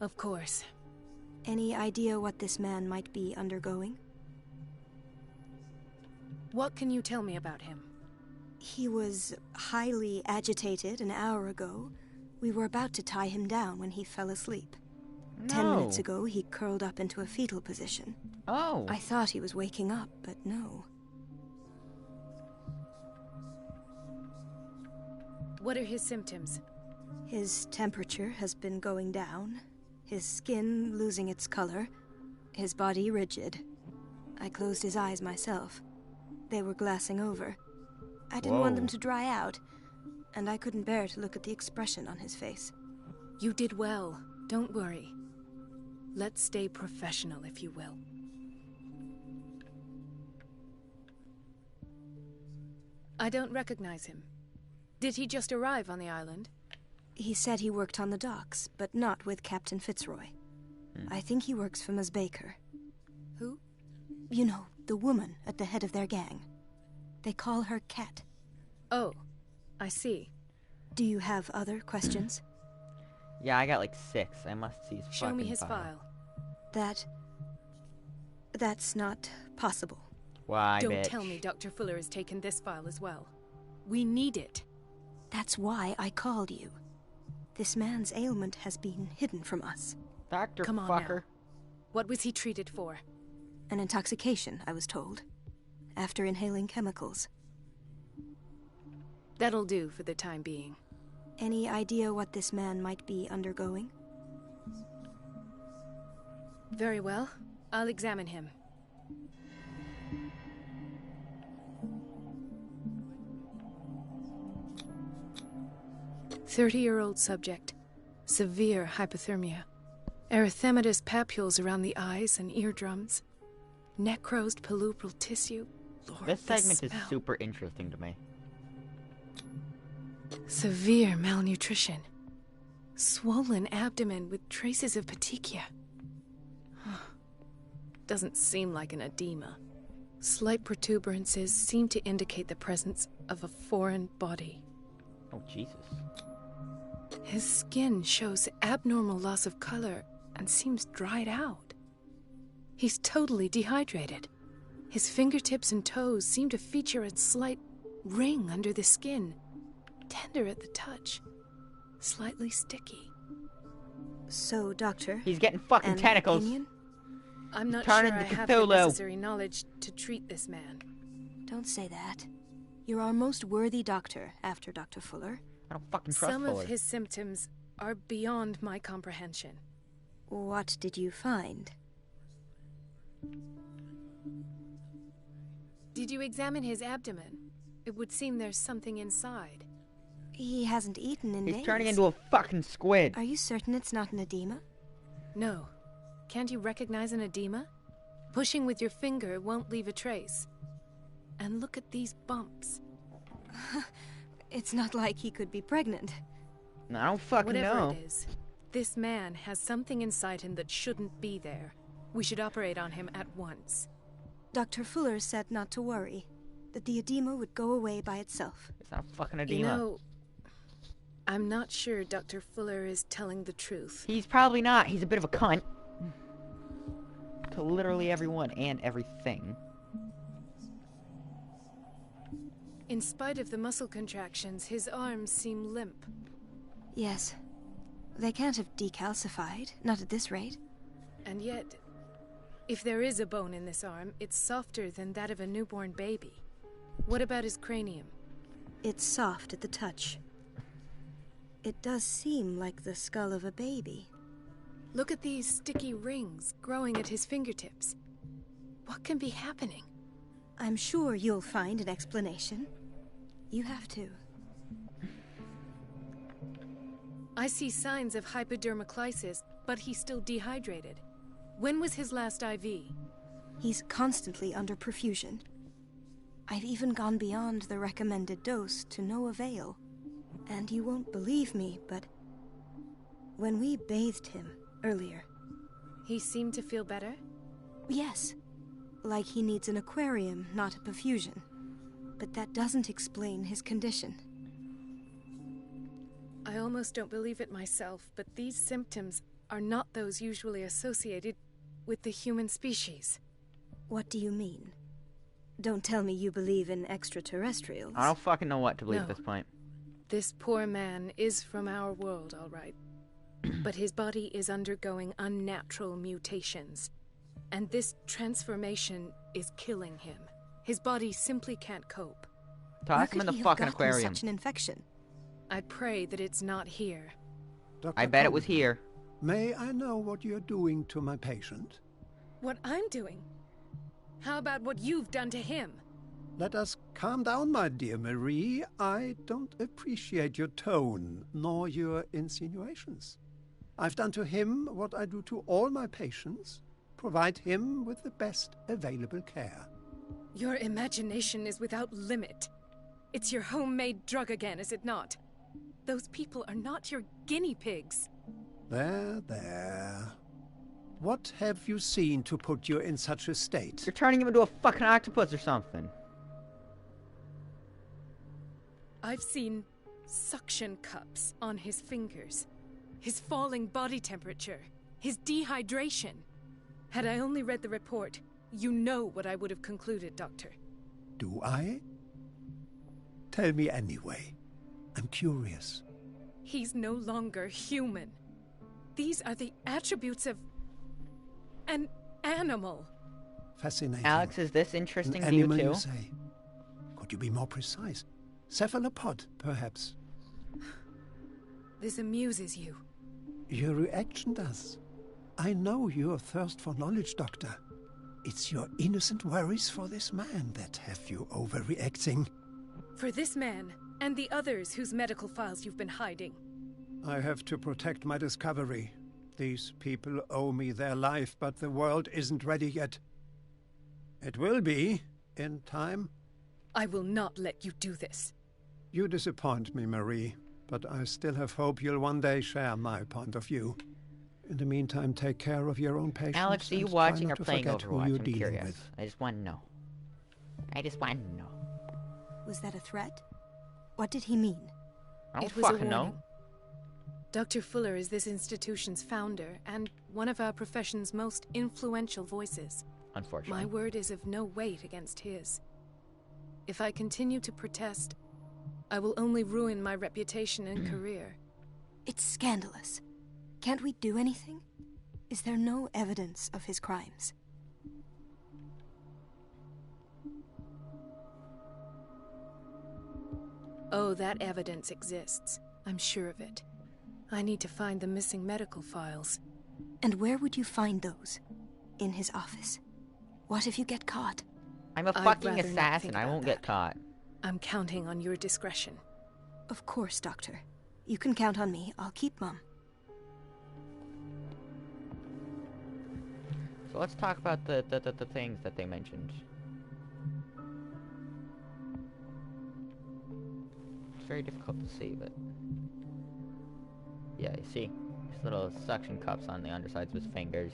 Of course. Any idea what this man might be undergoing? What can you tell me about him? He was highly agitated an hour ago. We were about to tie him down when he fell asleep. No. 10 minutes ago, he curled up into a fetal position. Oh. I thought he was waking up, but no. What are his symptoms? His temperature has been going down, his skin losing its color, his body rigid. I closed his eyes myself. They were glassing over. I didn't want them to dry out, and I couldn't bear to look at the expression on his face. You did well. Don't worry. Let's stay professional, if you will. I don't recognize him. Did he just arrive on the island? He said he worked on the docks, but not with Captain Fitzroy. I think he works for Ms. Baker. Who? You know, the woman at the head of their gang. They call her Cat. Oh, I see. Do you have other questions? Yeah, I got like 6. I must see his Show me his file. That's not possible. Why, Don't bitch? tell me Dr. Fuller has taken this file as well. We need it. That's why I called you. This man's ailment has been hidden from us. Dr. Come on Fucker. now. What was he treated for? An intoxication, I was told. After inhaling chemicals. That'll do for the time being. Any idea what this man might be undergoing? Very well. I'll examine him. "30-year-old subject. Severe hypothermia. Erythematous papules around the eyes and eardrums. Necrosed palpebral tissue. Lord, This segment is smell. super interesting to me. Severe malnutrition. Swollen abdomen with traces of petechia. Doesn't seem like an edema. Slight protuberances seem to indicate the presence of a foreign body. Oh, Jesus. His skin shows abnormal loss of color and seems dried out. He's totally dehydrated. His fingertips and toes seem to feature a slight ring under the skin, tender at the touch, slightly sticky. So, Doctor, He's getting fucking an tentacles. opinion? I'm not Turn sure I into have the Cthulhu. necessary knowledge to treat this man. Don't say that. You're our most worthy doctor after Dr. Fuller. I don't fucking trust Some Fuller. of his symptoms are beyond my comprehension. What did you find? Did you examine his abdomen? It would seem there's something inside. He hasn't eaten in He's days. turning into a fucking squid. Are you certain it's not an edema? No. Can't you recognize an edema? Pushing with your finger won't leave a trace. And look at these bumps. It's not like he could be pregnant. No, I don't fucking Whatever know. it is, this man has something inside him that shouldn't be there. We should operate on him at once. Dr. Fuller said not to worry, that the edema would go away by itself. It's not a fucking edema. You know, I'm not sure Dr. Fuller is telling the truth. He's probably not. He's a bit of a cunt. To literally everyone and everything. In spite of the muscle contractions, his arms seem limp. Yes. They can't have decalcified, not at this rate. And yet, if there is a bone in this arm, it's softer than that of a newborn baby. What about his cranium? It's soft at the touch. It does seem like the skull of a baby. Look at these sticky rings growing at his fingertips. What can be happening? I'm sure you'll find an explanation. You have to. I see signs of hypodermoclysis, but he's still dehydrated. When was his last IV? He's constantly under perfusion. I've even gone beyond the recommended dose to no avail. And you won't believe me, but when we bathed him earlier... He seemed to feel better? Yes. Like he needs an aquarium, not a perfusion. But that doesn't explain his condition. I almost don't believe it myself, but these symptoms are not those usually associated with the human species. What do you mean? Don't tell me you believe in extraterrestrials. I don't fucking know what to believe No. at this point. This poor man is from our world, all right. But his body is undergoing unnatural mutations. And this transformation is killing him. His body simply can't cope. Where Toss him could in the he have fucking gotten aquarium. such an infection? I pray that it's not here. Dr. I bet it was Conley, here. May I know what you're doing to my patient? What I'm doing? How about what you've done to him? Let us calm down, my dear Marie. I don't appreciate your tone, nor your insinuations. I've done to him what I do to all my patients. Provide him with the best available care. Your imagination is without limit. It's your homemade drug again, is it not? Those people are not your guinea pigs. There, there. What have you seen to put you in such a state? You're turning him into a fucking octopus or something. I've seen suction cups on his fingers, his falling body temperature, his dehydration. Had I only read the report, you know what I would have concluded, Doctor. Do I? Tell me anyway. I'm curious. He's no longer human. These are the attributes of an animal. Fascinating. Alex, is this interesting An to you animal, too? you say? Could you be more precise? Cephalopod, perhaps. This amuses you. Your reaction does. I know your thirst for knowledge, Doctor. It's your innocent worries for this man that have you overreacting. For this man, and the others whose medical files you've been hiding. I have to protect my discovery. These people owe me their life, but the world isn't ready yet. It will be, in time. I will not let you do this. You disappoint me, Marie, but I still have hope you'll one day share my point of view. In the meantime, take care of your own patients. Alex, are you and watching try or not to playing forget who Overwatch? you're I'm dealing curious. with. I just want to know. I just want to know. Was that a threat? What did he mean? I don't It was a fucking know. warning. Dr. Fuller is this institution's founder and one of our profession's most influential voices. Unfortunately. My word is of no weight against his. If I continue to protest, I will only ruin my reputation and career. It's scandalous. Can't we do anything? Is there no evidence of his crimes? Oh, that evidence exists. I'm sure of it. I need to find the missing medical files. And where would you find those? In his office? What if you get caught? I'm a I'd fucking rather not assassin. think I about won't get that. caught. I'm counting on your discretion. Of course, Doctor. You can count on me. I'll keep mum. So let's talk about the things that they mentioned. It's very difficult to see, but... yeah, you see. These little suction cups on the undersides of his fingers.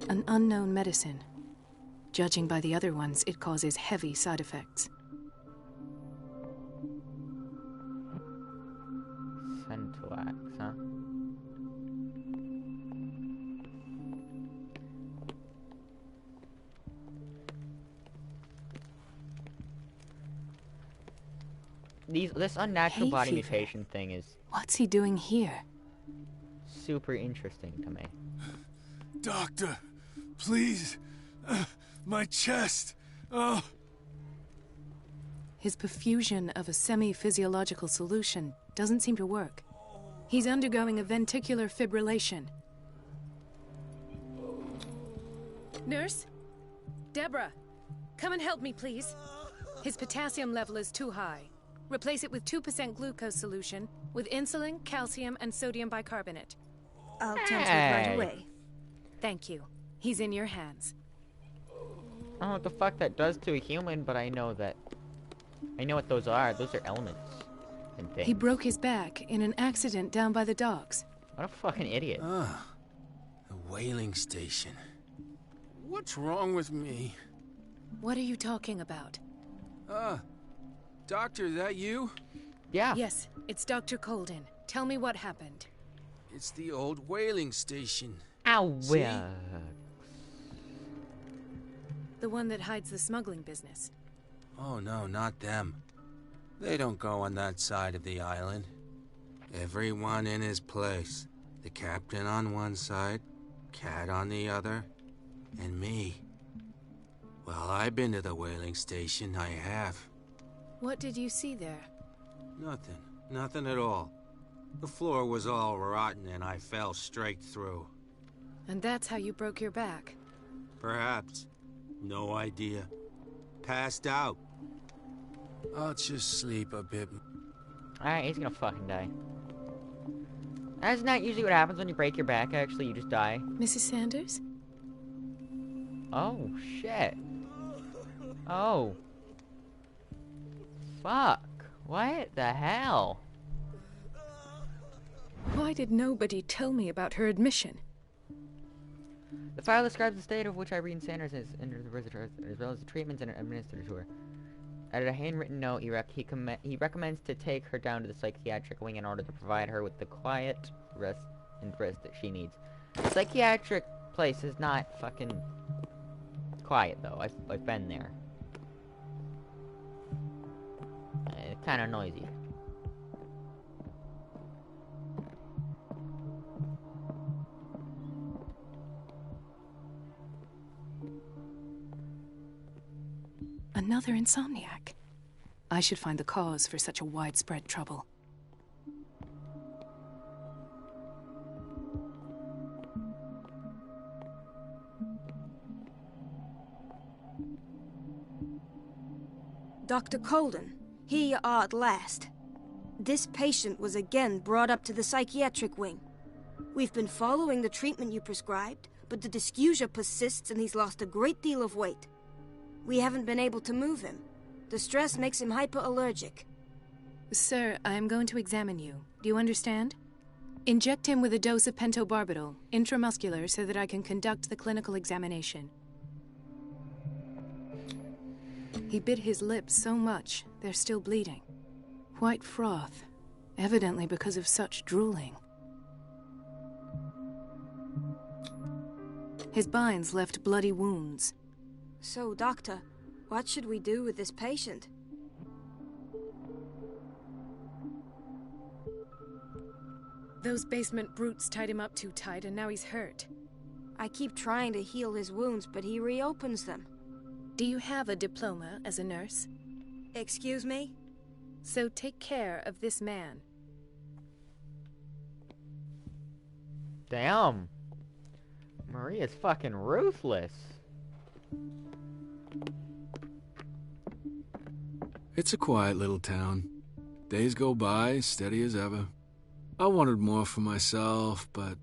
An unknown medicine. Judging by the other ones, it causes heavy side effects. Centuax, huh? This unnatural Hay body fever. mutation thing is What's he doing here? super interesting to me. Doctor, please. My chest. Oh. His perfusion of a semi-physiological solution doesn't seem to work. He's undergoing a ventricular fibrillation. Nurse? Deborah, come and help me, please. His potassium level is too high. Replace it with 2% glucose solution with insulin, calcium, and sodium bicarbonate. I'll tend to it right Hey. away. Thank you. He's in your hands. I don't know what the fuck that does to a human, but I know what those are. Those are elements and things. He broke his back in an accident down by the docks. What a fucking idiot. Ah, the whaling station. What's wrong with me? What are you talking about? Doctor, that you? Yeah. Yes, it's Dr. Colden. Tell me what happened. It's the old whaling station. Ow, See? The one that hides the smuggling business. Oh no, not them. They don't go on that side of the island. Everyone in his place. The captain on one side, Cat on the other, and me. Well, I've been to the whaling station, I have. What did you see there? Nothing. Nothing at all. The floor was all rotten and I fell straight through. And that's how you broke your back? Perhaps. No idea. Passed out. I'll just sleep a bit. Alright, he's gonna fucking die. That's not usually what happens when you break your back, actually. You just die. Mrs. Sanders? Oh, shit. Oh. Fuck. What the hell? Why did nobody tell me about her admission? The file describes the state of which Irene Sanders is under the visitor, as well as the treatments administered to her. Added a handwritten note, he recommends to take her down to the psychiatric wing in order to provide her with the quiet rest that she needs. The psychiatric place is not fucking quiet, though. I've been there. It's kind of noisy. Another insomniac. I should find the cause for such a widespread trouble. Dr. Colden, here you are at last. This patient was again brought up to the psychiatric wing. We've been following the treatment you prescribed, but the dysgeusia persists and he's lost a great deal of weight. We haven't been able to move him. The stress makes him hyperallergic. Sir, I am going to examine you. Do you understand? Inject him with a dose of pentobarbital, intramuscular, so that I can conduct the clinical examination. He bit his lips so much, they're still bleeding. White froth, evidently because of such drooling. His binds left bloody wounds. So, Doctor, what should we do with this patient? Those basement brutes tied him up too tight, and now he's hurt. I keep trying to heal his wounds, but he reopens them. Do you have a diploma as a nurse? Excuse me? So take care of this man. Damn. Maria's fucking ruthless. It's a quiet little town. Days go by, steady as ever. I wanted more for myself, but...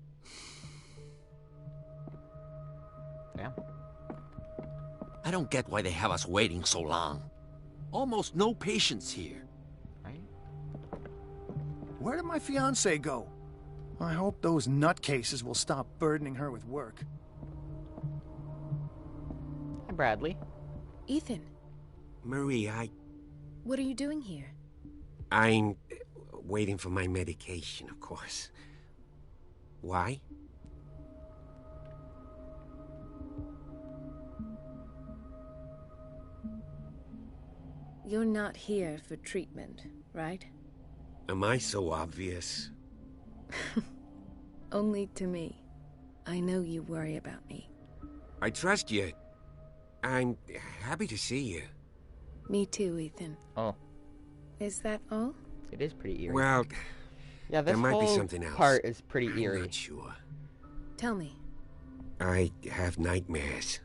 Damn. I don't get why they have us waiting so long. Almost no patients here. Right? Where did my fiancée go? I hope those nutcases will stop burdening her with work. Hi, Bradley. Ethan. Marie, What are you doing here? I'm waiting for my medication, of course. Why? You're not here for treatment, right? Am I so obvious? Only to me. I know you worry about me. I trust you. I'm happy to see you. Me too, Ethan. Oh. Is that all? It is pretty eerie. Well, yeah, this there might whole be something else. part is pretty eerie. I'm not sure. Tell me. I have nightmares.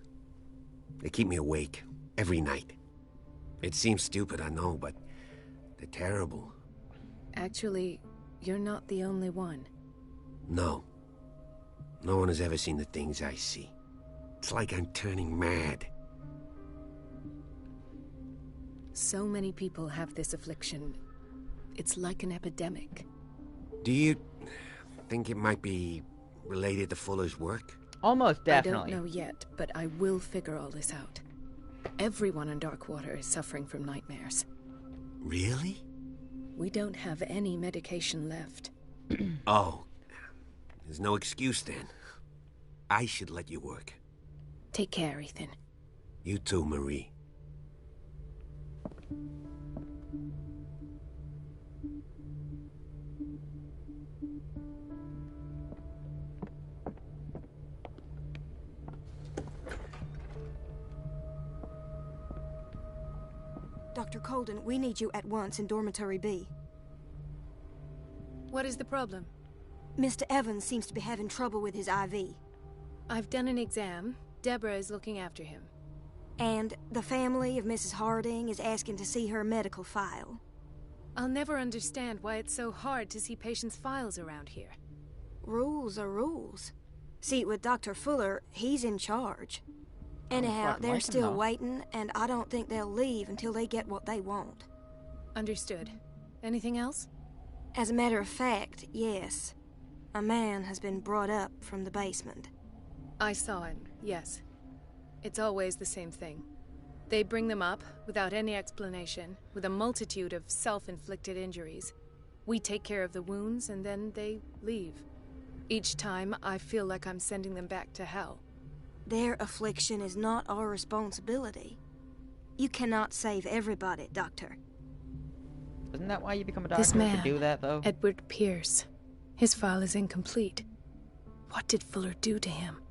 They keep me awake every night. It seems stupid, I know, but they're terrible. Actually, you're not the only one. No. No one has ever seen the things I see. It's like I'm turning mad. So many people have this affliction. It's like an epidemic. Do you think it might be related to Fuller's work? Almost definitely. I don't know yet, but I will figure all this out. Everyone in Darkwater is suffering from nightmares. Really? We don't have any medication left. Oh. There's no excuse then. I should let you work. Take care, Ethan. You too, Marie. Dr. Colden, we need you at once in Dormitory B. What is the problem? Mr. Evans seems to be having trouble with his IV. I've done an exam. Deborah is looking after him. And the family of Mrs. Harding is asking to see her medical file. I'll never understand why it's so hard to see patients' files around here. Rules are rules. See, with Dr. Fuller, he's in charge. Anyhow, they're still waiting, and I don't think they'll leave until they get what they want. Understood. Anything else? As a matter of fact, yes. A man has been brought up from the basement. I saw him, yes. It's always the same thing. They bring them up, without any explanation, with a multitude of self-inflicted injuries. We take care of the wounds, and then they leave. Each time, I feel like I'm sending them back to hell. Their affliction is not our responsibility. You cannot save everybody, Doctor. Isn't that why you become a doctor, This man, to do that, though? Edward Pierce. His file is incomplete. What did Fuller do to him?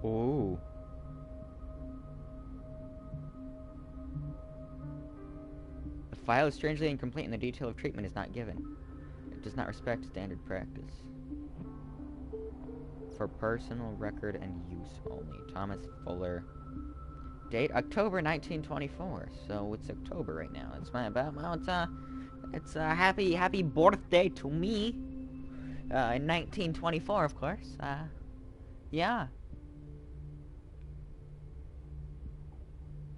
Ooh. The file is strangely incomplete and the detail of treatment is not given. It does not respect standard practice. For personal record and use only. Thomas Fuller. Date October 1924. So it's October right now. It's my it's a happy birthday to me. In 1924, of course. Yeah.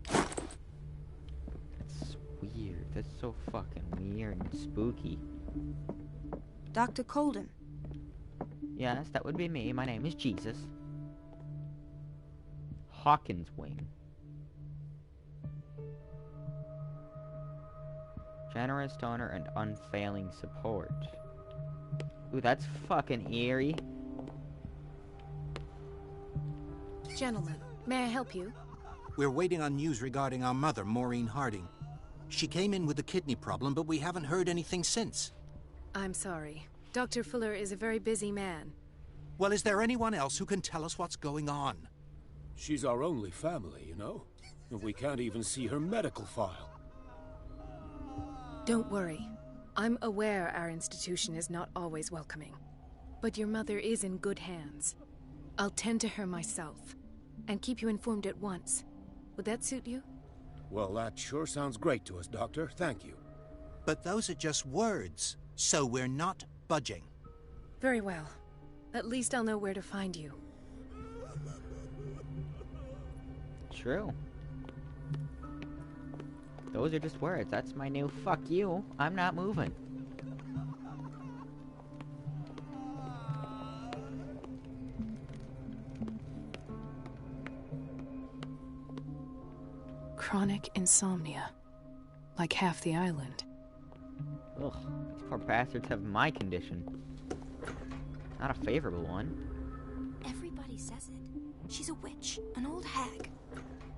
That's weird. That's so fucking weird and spooky. Dr. Colden. Yes, that would be me. My name is Jesus. Hawkins Wing. Generous donor and unfailing support. Ooh, that's fucking eerie. Gentlemen, may I help you? We're waiting on news regarding our mother, Maureen Harding. She came in with a kidney problem, but we haven't heard anything since. I'm sorry. Dr. Fuller is a very busy man. Well, is there anyone else who can tell us what's going on? She's our only family, you know? And we can't even see her medical file. Don't worry. I'm aware our institution is not always welcoming. But your mother is in good hands. I'll tend to her myself, and keep you informed at once. Would that suit you? Well, that sure sounds great to us, Doctor. Thank you. But those are just words, so we're not budging. Very well. At least I'll know where to find you. True. Those are just words. That's my new fuck you. I'm not moving. Chronic insomnia. Like half the island. Ugh, these poor bastards have my condition. Not a favorable one. Everybody says it. She's a witch, an old hag.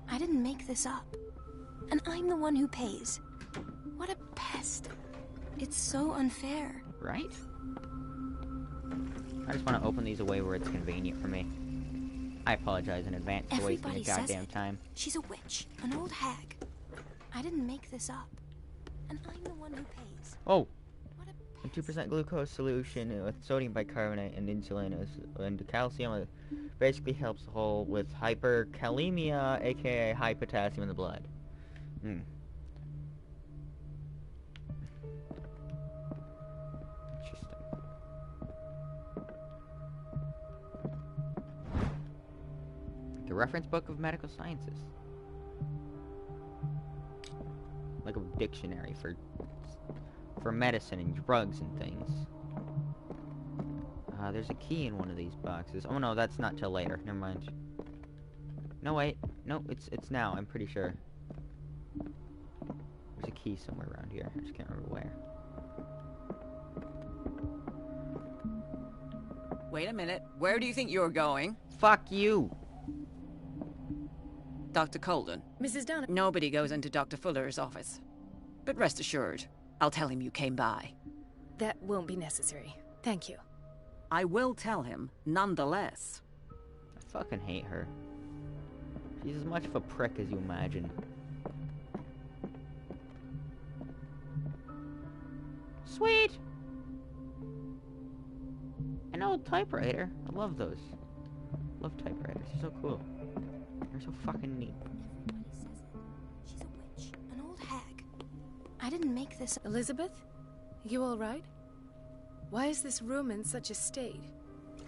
I didn't make this up. And I'm the one who pays. What a pest. It's so unfair. Right? I just want to open these away where it's convenient for me. I apologize in advance for wasting your goddamn time. She's a witch, an old hag. I didn't make this up. And I'm the one who pays. Oh! A 2% glucose solution with sodium bicarbonate and insulin and calcium basically helps the whole with hyperkalemia, aka high potassium in the blood. Interesting. The reference book of medical sciences. Like a dictionary for medicine and drugs and things. There's a key in one of these boxes. Oh no, that's not till later. Never mind. No, wait. No, it's now. I'm pretty sure. There's a key somewhere around here. I just can't remember where. Wait a minute. Where do you think you're going? Fuck you! Dr. Colden. Mrs. Dunn. Nobody goes into Dr. Fuller's office. But rest assured, I'll tell him you came by. That won't be necessary. Thank you. I will tell him, nonetheless. I fucking hate her. She's as much of a prick as you imagine. Sweet! old typewriter. I love those. Love typewriters. They're so cool. They're so fucking neat. Everybody says it. She's a witch, an old hag. I didn't make this. Elizabeth? You all right? Why is this room in such a state?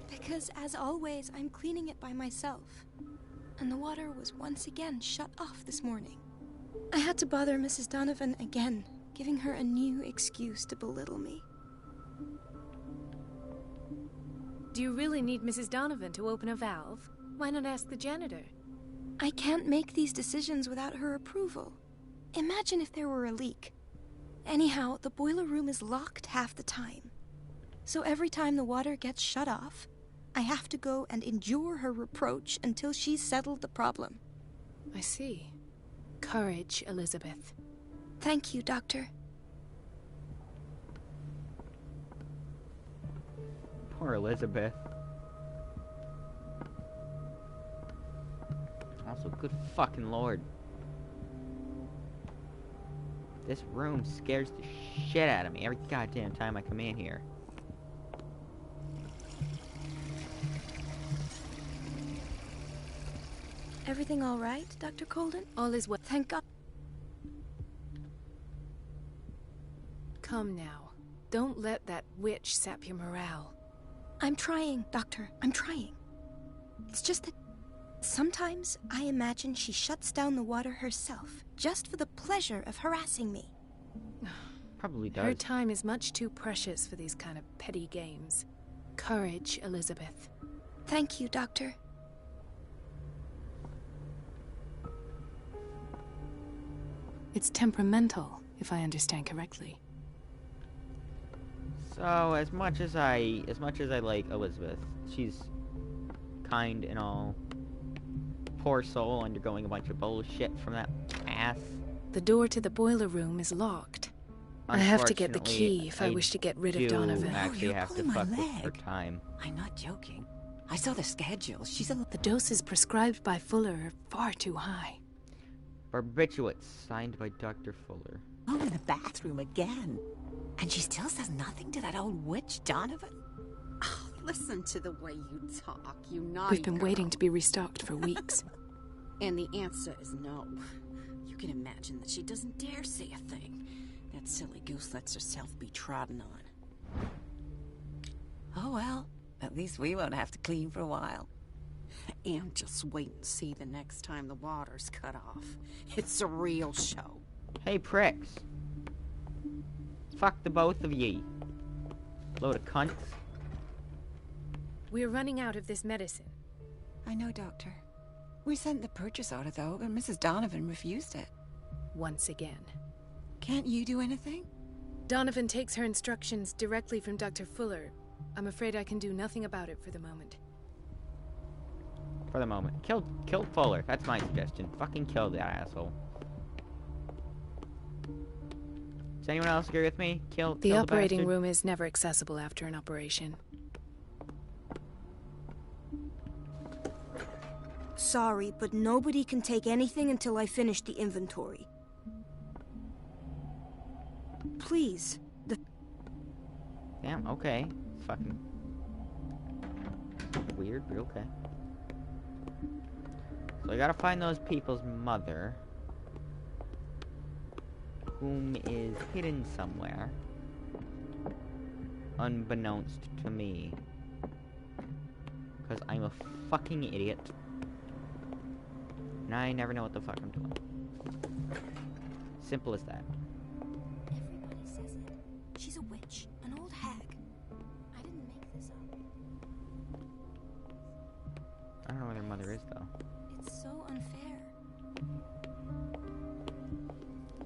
Because, as always, I'm cleaning it by myself. And the water was once again shut off this morning. I had to bother Mrs. Donovan again, giving her a new excuse to belittle me. Do you really need Mrs. Donovan to open a valve? Why not ask the janitor? I can't make these decisions without her approval. Imagine if there were a leak. Anyhow, the boiler room is locked half the time. So every time the water gets shut off, I have to go and endure her reproach until she's settled the problem. I see. Courage, Elizabeth. Thank you, Doctor. Poor Elizabeth. Also, good fucking lord. This room scares the shit out of me every goddamn time I come in here. Everything all right, Dr. Colden? All is well. Thank God. Come now. Don't let that witch sap your morale. I'm trying, Doctor. I'm trying. It's just that sometimes I imagine she shuts down the water herself, just for the pleasure of harassing me. Probably does. Her time is much too precious for these kind of petty games. Courage, Elizabeth. Thank you, Doctor. It's temperamental, if I understand correctly. So, as much as I like Elizabeth, she's kind and all. Poor soul undergoing a bunch of bullshit from that ass. The door to the boiler room is locked. I have to get the key if I wish to get rid of Donovan. Actually have to fuck with her time. I'm not joking. I saw the schedule. The doses prescribed by Fuller are far too high. Barbiturates, signed by Dr. Fuller. Oh, in the bathroom again. And she still says nothing to that old witch, Donovan? Oh, listen to the way you talk, you naughty We've been girl. waiting to be restocked for weeks. And the answer is no. You can imagine that she doesn't dare say a thing. That silly goose lets herself be trodden on. Oh, well. At least we won't have to clean for a while. And just wait and see the next time the water's cut off. It's a real show. Hey, pricks. Fuck the both of ye. Load of cunts. We're running out of this medicine. I know, Doctor. We sent the purchase order, though, and Mrs. Donovan refused it. Once again. Can't you do anything? Donovan takes her instructions directly from Dr. Fuller. I'm afraid I can do nothing about it for the moment. For the moment. Kill Fuller. That's my suggestion. Fucking kill that asshole. Does anyone else agree with me? Kill the operating bastard? room is never accessible after an operation. Sorry, but nobody can take anything until I finish the inventory. Please. Damn, okay. Fucking weird, but okay. So I gotta find those people's mother, whom is hidden somewhere, unbeknownst to me. Because I'm a fucking idiot. And I never know what the fuck I'm doing. Simple as that. Everybody says it. She's a witch, an old hag. I didn't make this up. I don't know where their mother is, though. It's so unfair.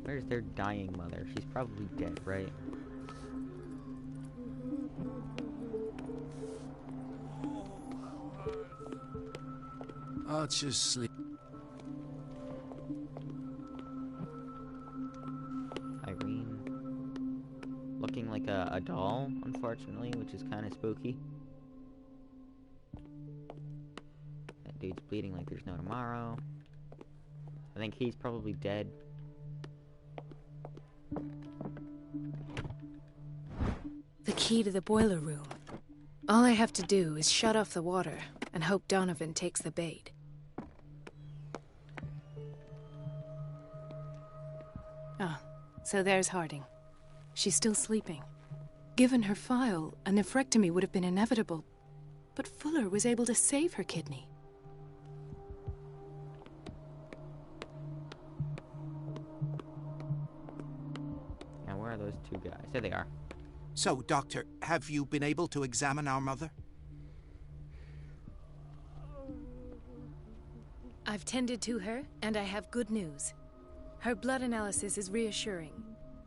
Where's their dying mother? She's probably dead, right? I'll just sleep. Irene. Looking like a doll, unfortunately, which is kind of spooky. That dude's bleeding like there's no tomorrow. I think he's probably dead. The key to the boiler room. All I have to do is shut off the water and hope Donovan takes the bait. Ah, so there's Harding. She's still sleeping. Given her file, a nephrectomy would have been inevitable, but Fuller was able to save her kidney. Now, where are those two guys? There they are. So, Doctor, have you been able to examine our mother? I've tended to her, and I have good news. Her blood analysis is reassuring.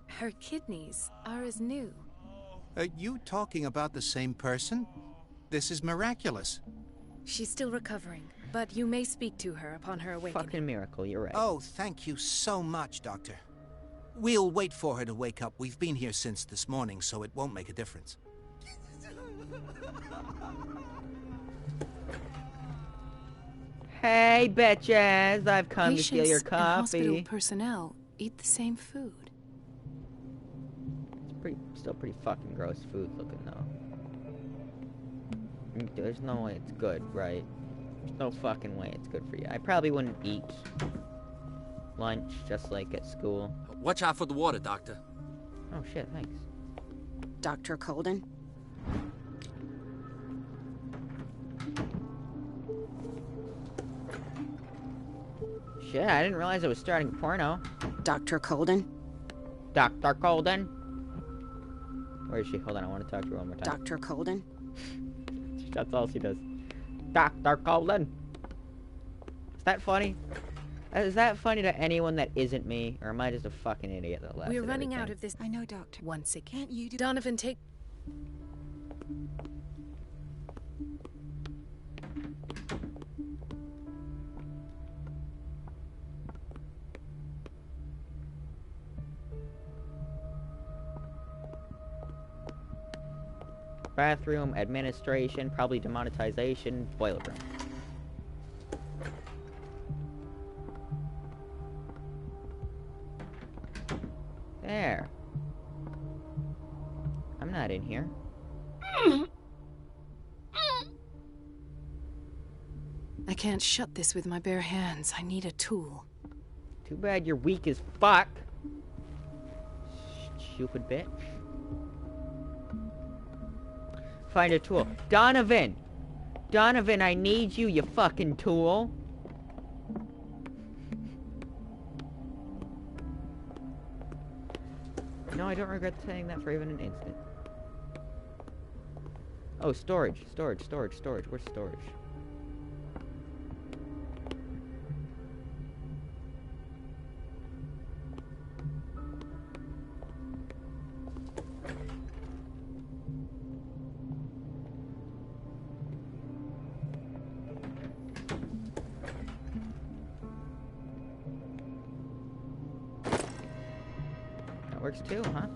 Her kidneys are as new. Are you talking about the same person? This is miraculous. She's still recovering, but you may speak to her upon her awakening. Fucking miracle, you're right. Oh, thank you so much, Doctor. We'll wait for her to wake up. We've been here since this morning, so it won't make a difference. Hey, bitches! I've come to steal your Patients and hospital coffee. personnel eat the same food. Still pretty fucking gross food looking though. There's no way it's good, right? There's no fucking way it's good for you. I probably wouldn't eat lunch just like at school. Watch out for the water, Doctor. Oh shit, thanks. Dr. Colden? Shit, I didn't realize I was starting porno. Dr. Colden? Dr. Colden? Where is she? Hold on, I want to talk to her one more time. Dr. Colden? That's all she does. Dr. Colden! Is that funny? Is that funny to anyone that isn't me? Or am I just a fucking idiot that laughs We're at running everything? out of this. I know, Doctor. Once again. Can't you do... Donovan, take... Bathroom, administration, probably demonetization, boiler room. There. I'm not in here. I can't shut this with my bare hands. I need a tool. Too bad you're weak as fuck. Stupid bitch. Find a tool. Donovan! Donovan, I need you, you fucking tool. No, I don't regret saying that for even an instant. Oh, storage. Storage. Where's storage? Works too, huh?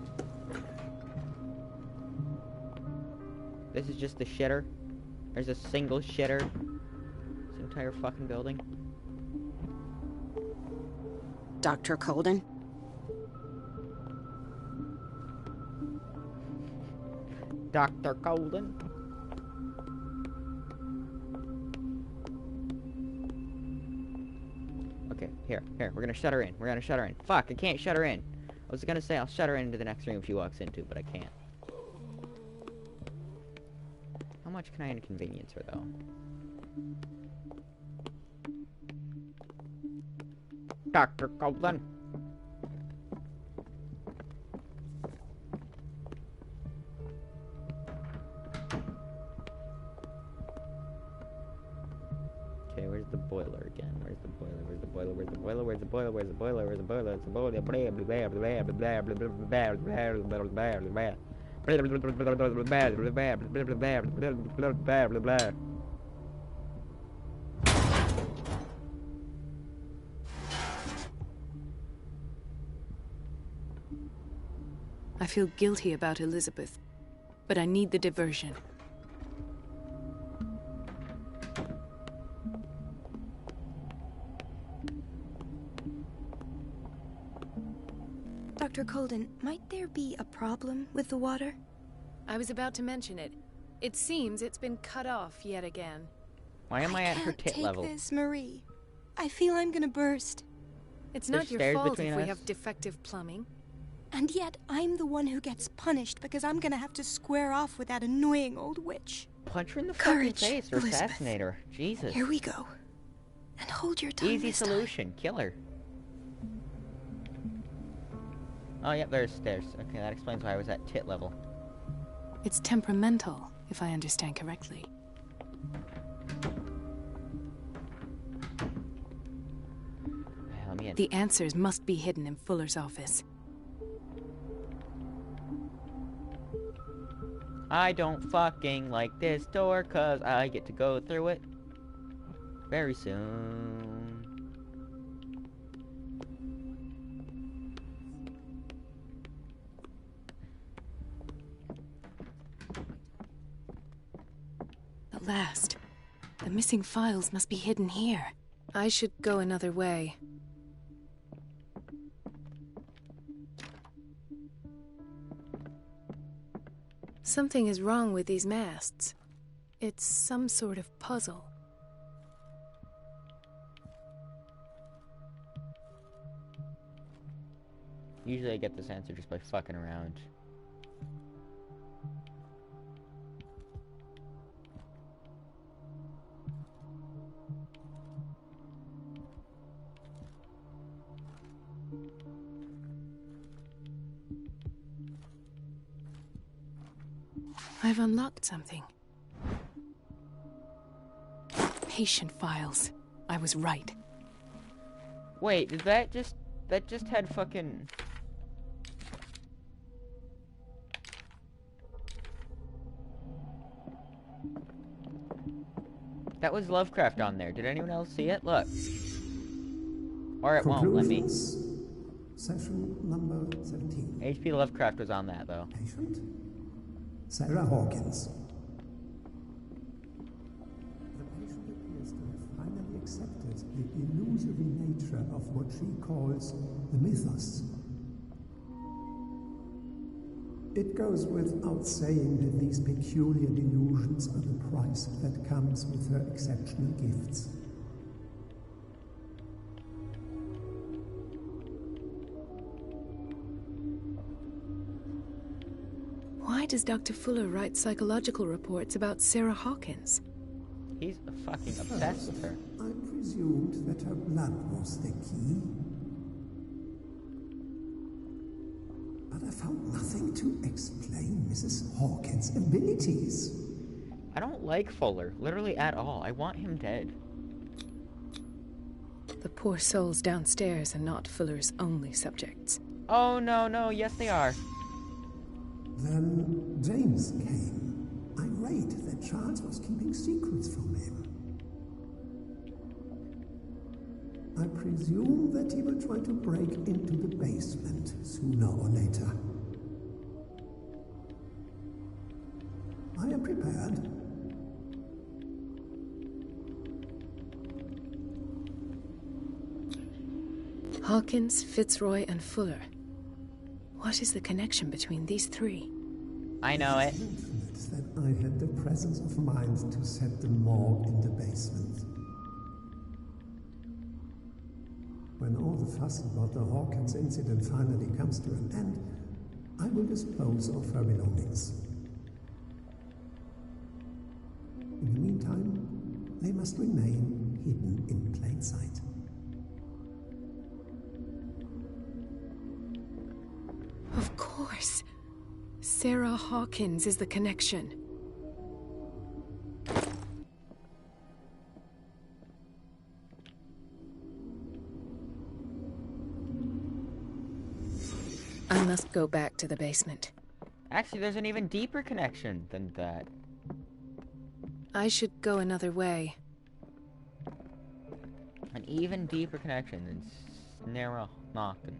This is just the shitter. There's a single shitter. This entire fucking building. Dr. Colden? Dr. Colden? Okay, here. We're gonna shut her in. Fuck, I can't shut her in. I was gonna say I'll shut her into the next room she walks into, but I can't. How much can I inconvenience her, though? Dr. Colden. Okay, where's the boiler again? Where's the boiler? I feel guilty about Elizabeth, but I need the diversion. Dr. Colden, might there be a problem with the water? I was about to mention it. It seems it's been cut off yet again. Why am I at her can't tit take level? this, Marie. I feel I'm gonna burst. It's There's not your stairs fault between if we us. have defective plumbing. And yet, I'm the one who gets punished because I'm gonna have to square off with that annoying old witch. Punch her in the Courage, fucking face or Elizabeth. assassinate her. Jesus. Here we go. And hold your tongue Easy this time. solution. Kill her. Oh, yep, there's stairs. Okay, that explains why I was at tit level. It's temperamental, if I understand correctly. Let me in. The answers must be hidden in Fuller's office. I don't fucking like this door, cause I get to go through it very soon. At last. The missing files must be hidden here. I should go another way. Something is wrong with these masts. It's some sort of puzzle. Usually I get this answer just by fucking around. I've unlocked something. Patient files. I was right. Wait, did that just had fucking... That was Lovecraft on there. Did anyone else see it? Look. Or it won't let me. Session number 17. H.P. Lovecraft was on that, though. Patient? Sarah Hawkins. The patient appears to have finally accepted the illusory nature of what she calls the mythos. It goes without saying that these peculiar delusions are the price that comes with her exceptional gifts. Why does Dr. Fuller write psychological reports about Sarah Hawkins? He's fucking obsessed with her. I presumed that her blood was the key. But I found nothing to explain Mrs. Hawkins' abilities. I don't like Fuller, literally at all. I want him dead. The poor souls downstairs are not Fuller's only subjects. Oh, no, yes they are. Then James came, irate that Charles was keeping secrets from him. I presume that he will try to break into the basement sooner or later. I am prepared. Hawkins, Fitzroy, and Fuller. What is the connection between these three? I know it. That I had the presence of mind to set the morgue in the basement. When all the fuss about the Hawkins incident finally comes to an end, I will dispose of her belongings. In the meantime, they must remain hidden in plain sight. Of course. Sarah Hawkins is the connection. I must go back to the basement. Actually, there's an even deeper connection than that. I should go another way. An even deeper connection than Sarah Hawkins.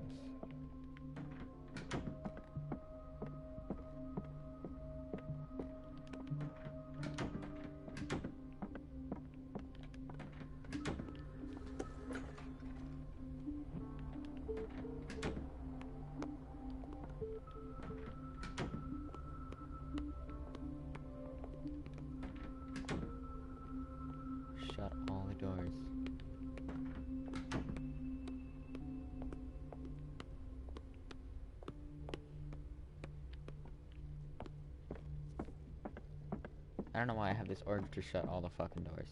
I don't know why I have this urge to shut all the fucking doors.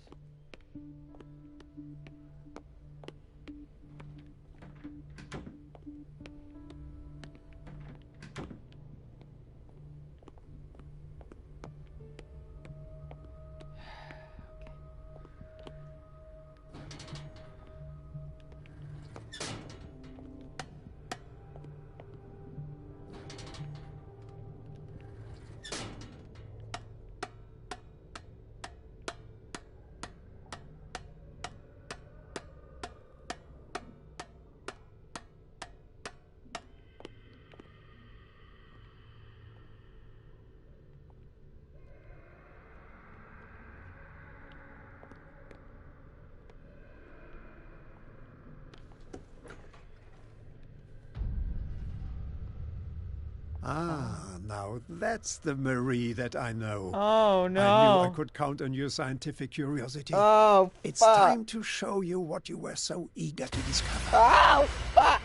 Ah, now that's the Marie that I know. Oh, no. I knew I could count on your scientific curiosity. Oh, it's fuck. time to show you what you were so eager to discover. Oh, fuck!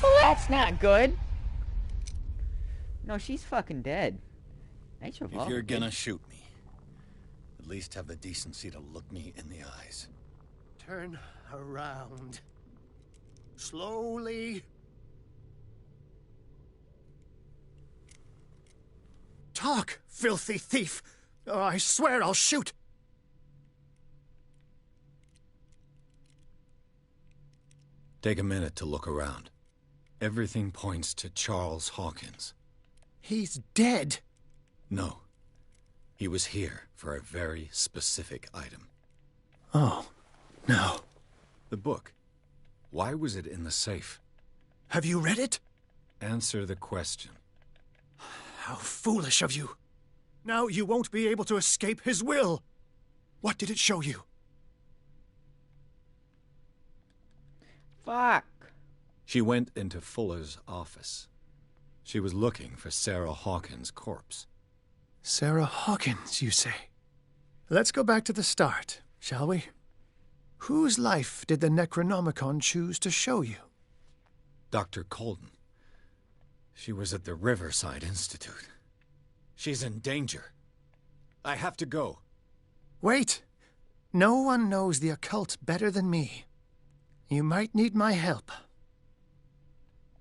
Well, that's not good. No, she's fucking dead. Nice If revolver, you're kid. gonna shoot me, at least have the decency to look me in the eyes. Turn around. Slowly. Talk, filthy thief! Oh, I swear I'll shoot! Take a minute to look around. Everything points to Charles Hawkins. He's dead. No. He was here for a very specific item. Oh, no. The book. Why was it in the safe? Have you read it? Answer the question. How foolish of you. Now you won't be able to escape his will. What did it show you? Fuck. She went into Fuller's office. She was looking for Sarah Hawkins' corpse. Sarah Hawkins, you say? Let's go back to the start, shall we? Whose life did the Necronomicon choose to show you? Dr. Colden. She was at the Riverside Institute. She's in danger. I have to go. Wait. No one knows the occult better than me. You might need my help.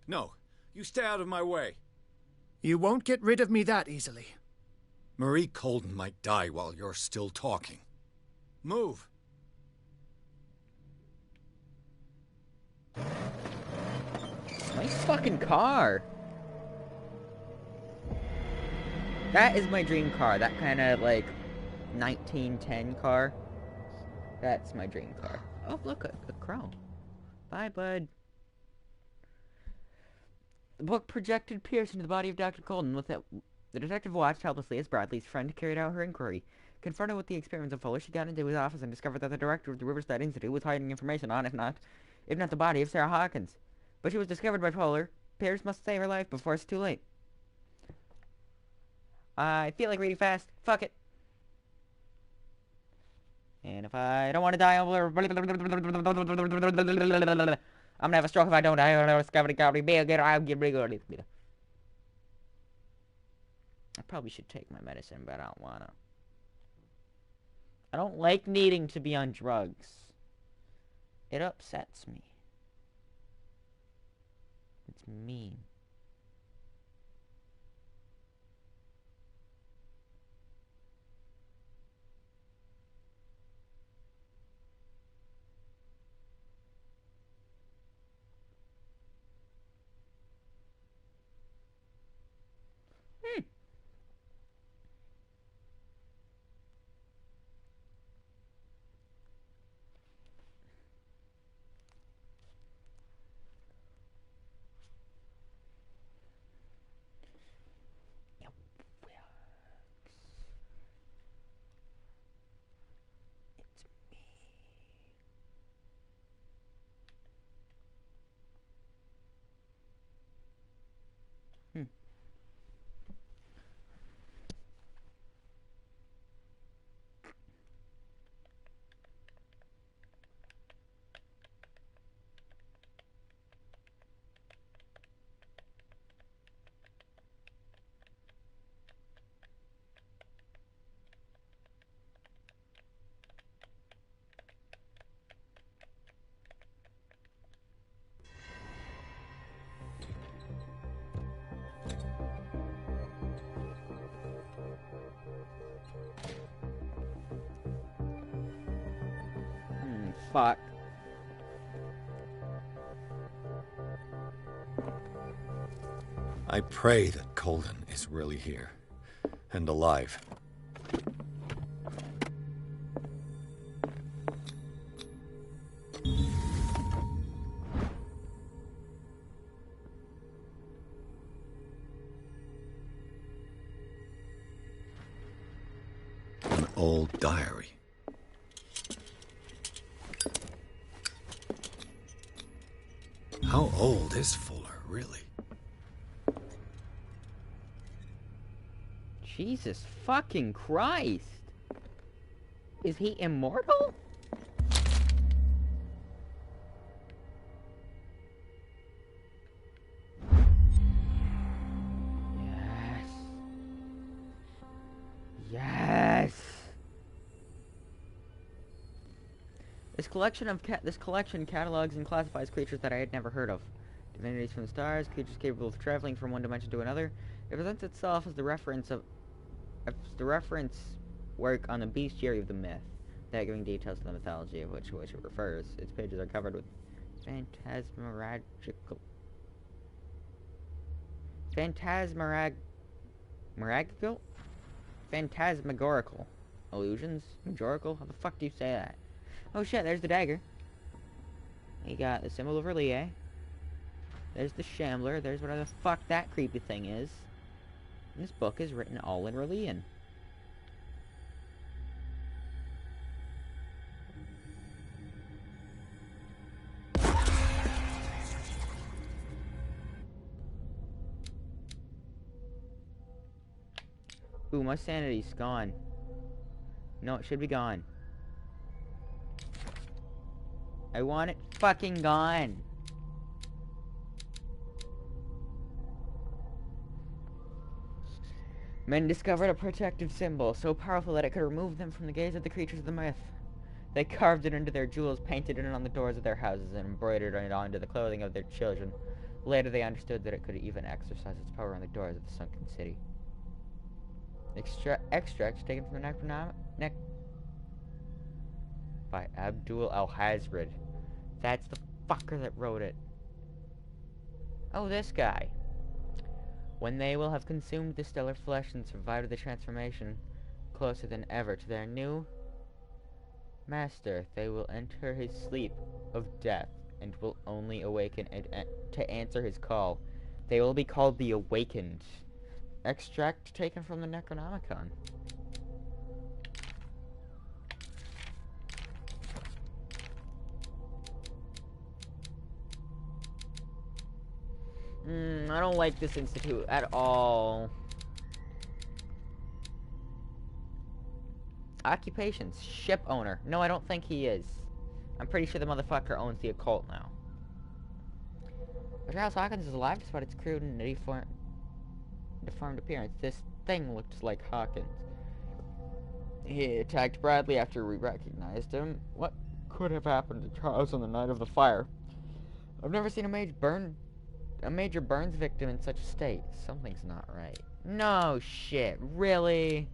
No, you stay out of my way. You won't get rid of me that easily. Marie Colden might die while you're still talking. Move. Nice fucking car. That is my dream car. That kind of like 1910 car. That's my dream car. Oh, look, a crow. Bye, bud. The book projected Pierce into the body of Dr. Colden. With it, the detective watched helplessly as Bradley's friend carried out her inquiry. Confronted with the experiments of Fuller, she got into his office and discovered that the director of the Riverside Institute was hiding information on, if not the body of Sarah Hawkins. But she was discovered by Fuller. Pierce must save her life before it's too late. I feel like reading fast. Fuck it. And if I don't want to die, I'm gonna have a stroke if I don't die. I probably should take my medicine, but I don't wanna. I don't like needing to be on drugs. It upsets me. It's mean. fuck? I pray that Colden is really here. And alive. An old diary. How old is Fuller, really? Jesus fucking Christ! Is he immortal? Yes. Yes. This collection catalogs and classifies creatures that I had never heard of. Divinities from the stars, creatures capable of traveling from one dimension to another. It presents itself as the reference work on the bestiary of the myth, without giving details to the mythology of which it refers. Its pages are covered with phantasmagorical illusions. Majorical? How the fuck do you say that? Oh shit, there's the dagger. You got the symbol of Relie. There's the Shambler. There's whatever the fuck that creepy thing is. And this book is written all in Relian. Ooh, my sanity's gone. No, it should be gone. I want it fucking gone. Men discovered a protective symbol, so powerful that it could remove them from the gaze of the creatures of the myth. They carved it into their jewels, painted it on the doors of their houses, and embroidered it onto the clothing of their children. Later they understood that it could even exercise its power on the doors of the sunken city. Extracts taken from the by Abdul al-Hazred. That's the fucker that wrote it. Oh, this guy. When they will have consumed the stellar flesh and survived the transformation, closer than ever to their new master, they will enter his sleep of death and will only awaken to answer his call. They will be called the Awakened. Extract taken from the Necronomicon. I don't like this institute at all. Occupations. Ship owner. No, I don't think he is. I'm pretty sure the motherfucker owns the occult now. But Charles Hawkins is alive despite its crude and deformed appearance. This thing looks like Hawkins. He attacked Bradley after we recognized him. What could have happened to Charles on the night of the fire? I've never seen a major burns victim in such a state. Something's not right. No shit, really?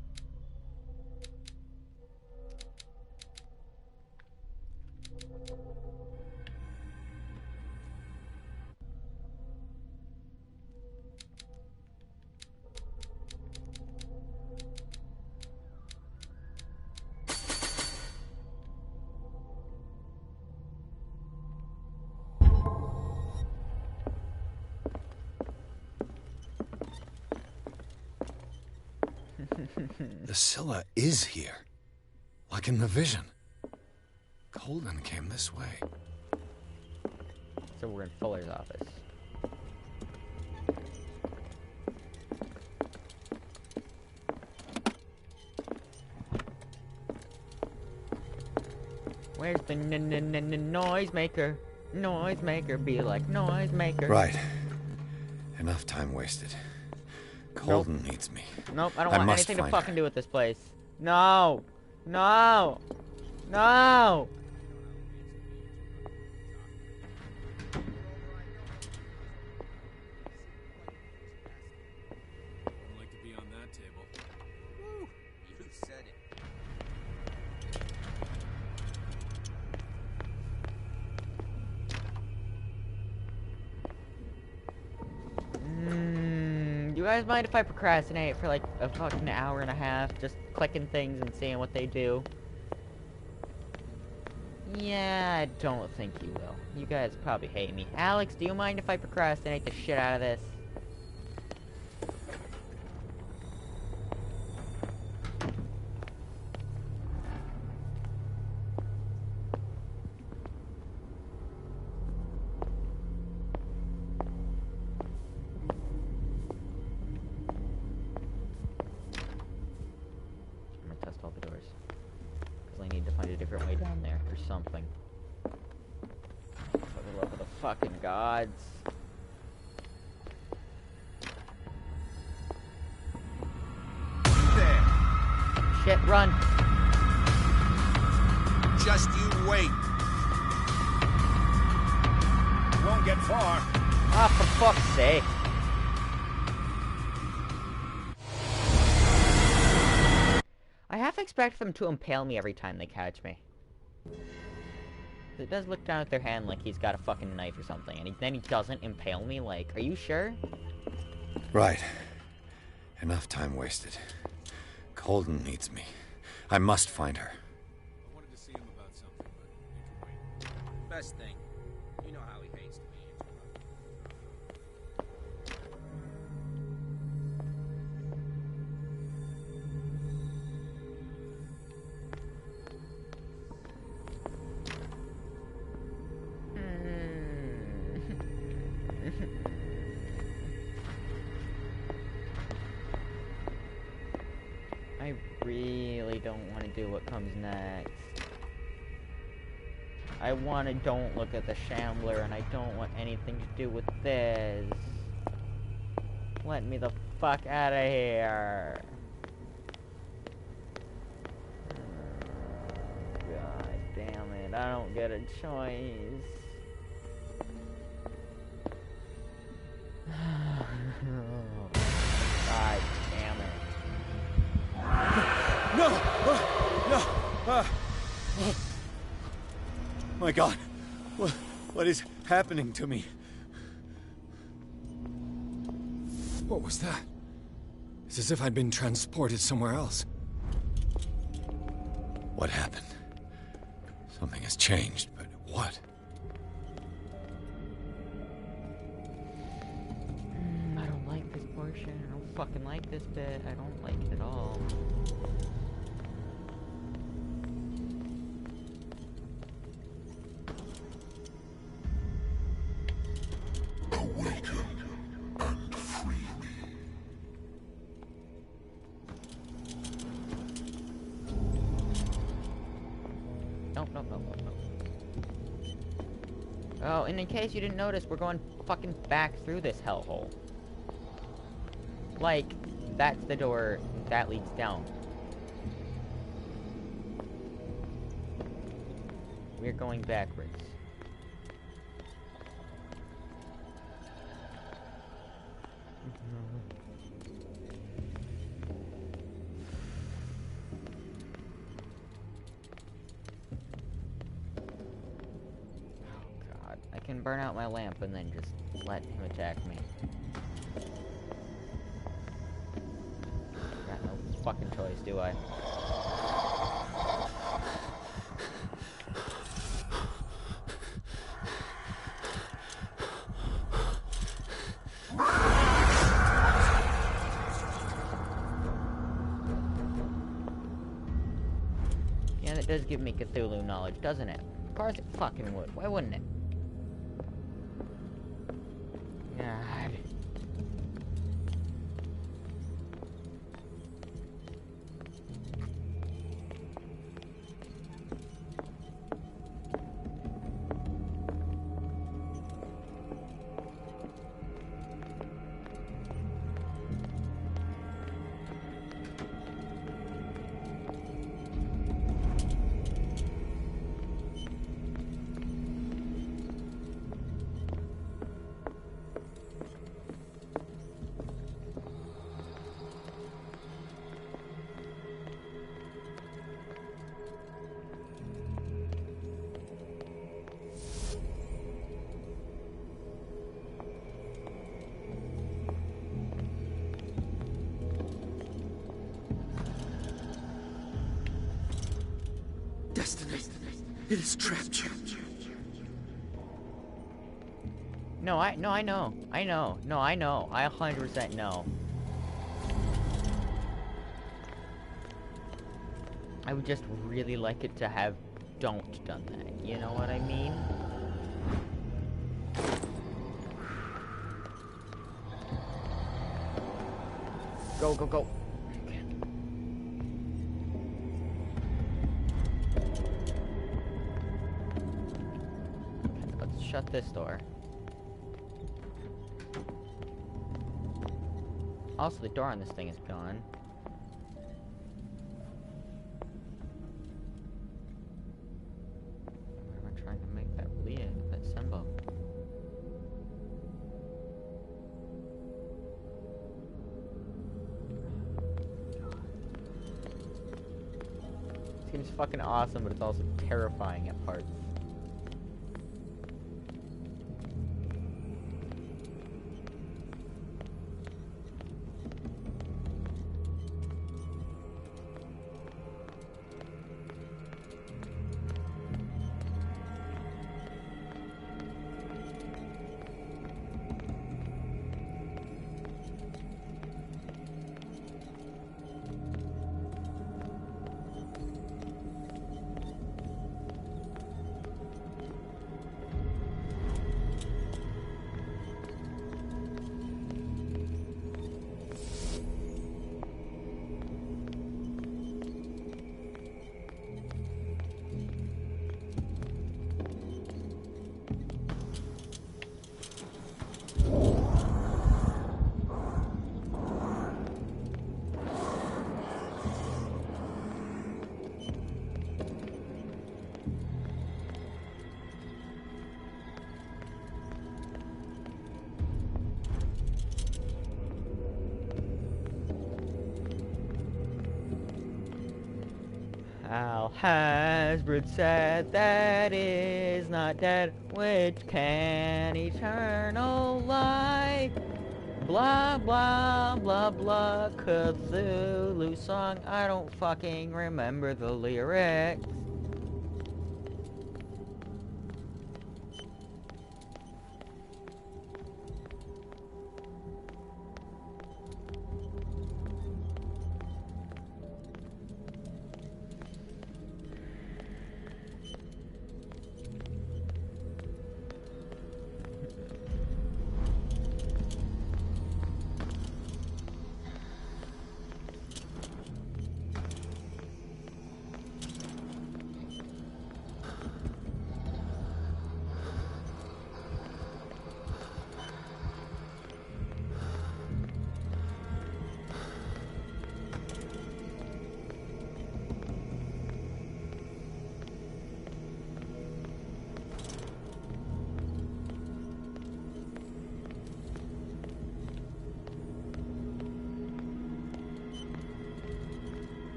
The Scylla is here. Like in the vision. Colden came this way. So we're in Fuller's office. Where's the noisemaker? Noisemaker, be like noisemaker. Right. Enough time wasted. Colden needs me. Nope, I don't want anything to fucking do with this place. No! No! No! I'd like to be on that table. Woo! You said it. guys mind if I procrastinate for like a fucking hour and a half, just clicking things and seeing what they do? Yeah, I don't think you will. You guys probably hate me. Alex, do you mind if I procrastinate the shit out of this? I'm gonna test all the doors. Because I need to find a different way down there, or something. For the love of the fucking gods. There. Shit, run. Just you wait. Won't get far. Ah, for fuck's sake. I half expect them to impale me every time they catch me. It does look down at their hand like he's got a fucking knife or something, and then he doesn't impale me, like, are you sure? Right. Enough time wasted. Colden needs me. I must find her. I wanted to see him about something, but you can wait. Best thing. You know how he hates to be interrupted. I really don't want to do what comes next. I want to don't look at the Shambler, and I don't want anything to do with this. Let me the fuck out of here. God damn it, I don't get a choice. God damn it. No! No! My God! What is happening to me? What was that? It's as if I'd been transported somewhere else. What happened? Something has changed, but what? I don't like this portion. I don't fucking like this bit. I don't like it at all. Nope. Oh, and in case you didn't notice, we're going fucking back through this hellhole. Like, that's the door that leads down. We're going backwards. I can burn out my lamp and then just let him attack me. Got no fucking choice, do I? Yeah, that does give me Cthulhu knowledge, doesn't it? Of course it fucking would. Why wouldn't it? God. destiny. It has trapped you. No, I know. No, I know. I 100% know. I would just really like it to have don't done that. You know what I mean? Go, go, go. Let's shut this door. Also, the door on this thing is gone. Why am I trying to make that weird, that symbol? This game's fucking awesome, but it's also terrifying at parts. Al Hasbrid said that is not dead, which can eternal life. Blah, blah, blah, blah, Cthulhu song. I don't fucking remember the lyrics.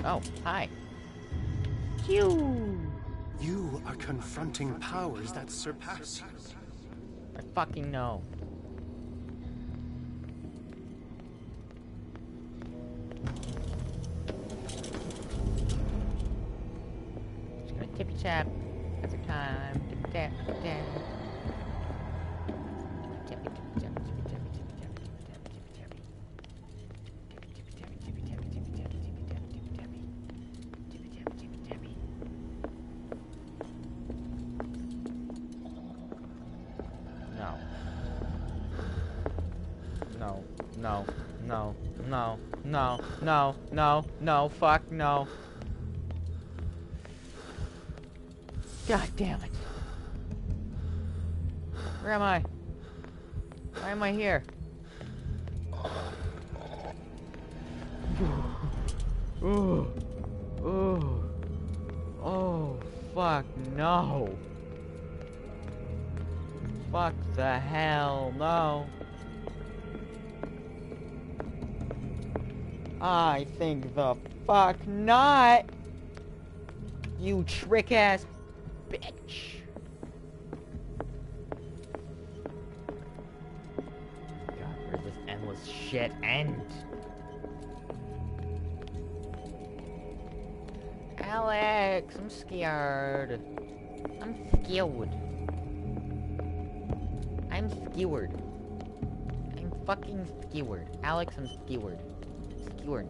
Oh, hi. Phew! You are confronting powers that surpass you. I fucking know. Just gonna tippy tap every time. Tippy tap, tippy tap. No, fuck, no. God damn it. Where am I? Why am I here? Ooh. Ooh. Oh, fuck, no. fuck the hell, no. I think the fuck not. You trick-ass bitch. God, where's this endless shit end? Alex, I'm scared. I'm skewered. I'm skewered. I'm fucking skewered. Alex, I'm skewered. Skewered.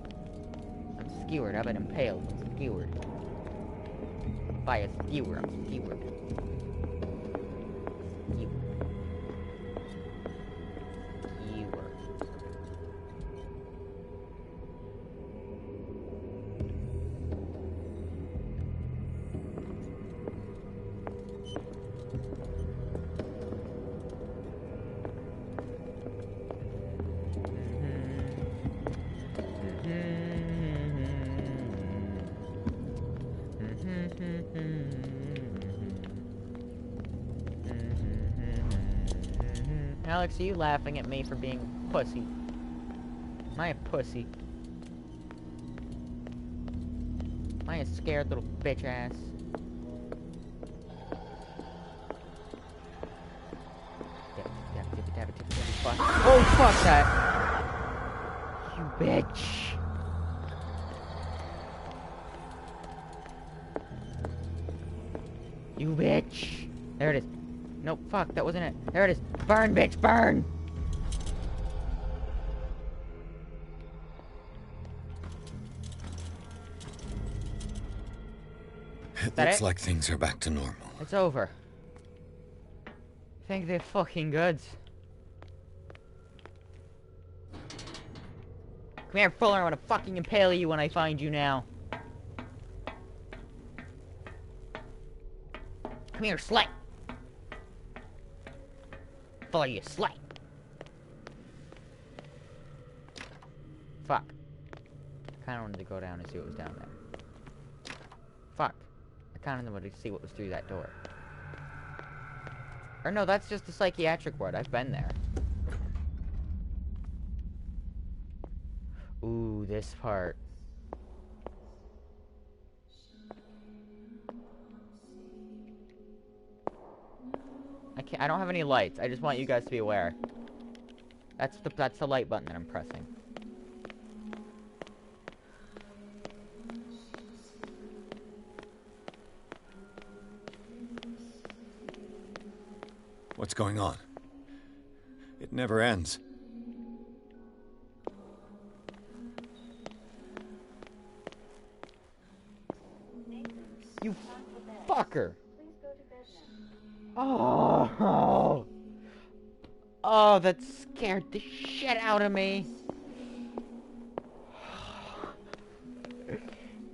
I'm skewered. I've been impaled. I'm skewered. By a skewer. I'm skewered. Skewer. Skewer. Alex, are you laughing at me for being a pussy? Am I a pussy? Am I a scared little bitch ass? Oh, fuck that! You bitch! You bitch! There it is. Nope, fuck, that wasn't it. There it is. Burn, bitch, burn! It looks like things are back to normal. It's over. Thank the fucking goods. Come here, Fuller, I wanna fucking impale you when I find you now. Come here, slut! Fuller, you slut! Fuck. I kinda wanted to go down and see what was down there. Fuck. I kinda wanted to see what was through that door. Or no, that's just the psychiatric ward. I've been there. Ooh, this part. I don't have any lights. I just want you guys to be aware. That's the light button that I'm pressing. What's going on? It never ends. You fucker! Oh, oh, that scared the shit out of me.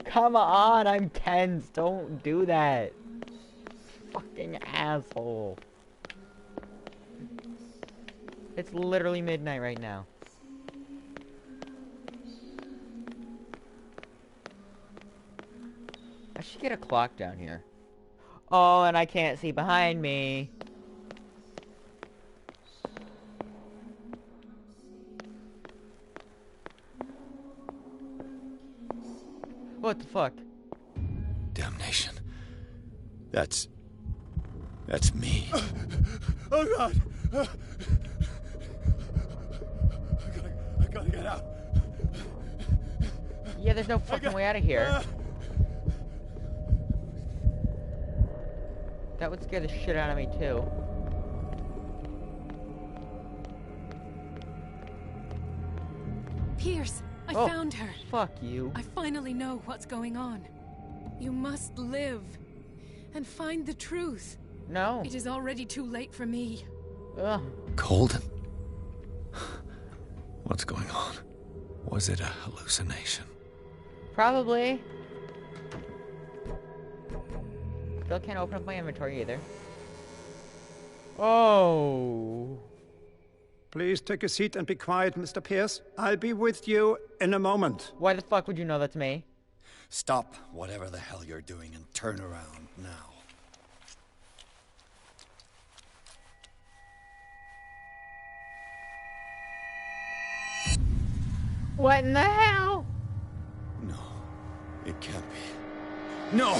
Come on, I'm tense. Don't do that. Fucking asshole. It's literally midnight right now. I should get a clock down here. Oh, and I can't see behind me. What the fuck? Damnation. That's me. Oh God! I gotta get out. Yeah, there's no fucking way out of here. That would scare the shit out of me too. Pierce, I found her. Fuck you. I finally know what's going on. You must live and find the truth. No. It is already too late for me. Ugh. Colden? What's going on? Was it a hallucination? Probably. Still can't open up my inventory either. Oh. Please take a seat and be quiet, Mr. Pierce. I'll be with you in a moment. Why the fuck would you know that's me? Stop whatever the hell you're doing and turn around now. What in the hell? No, it can't be. No!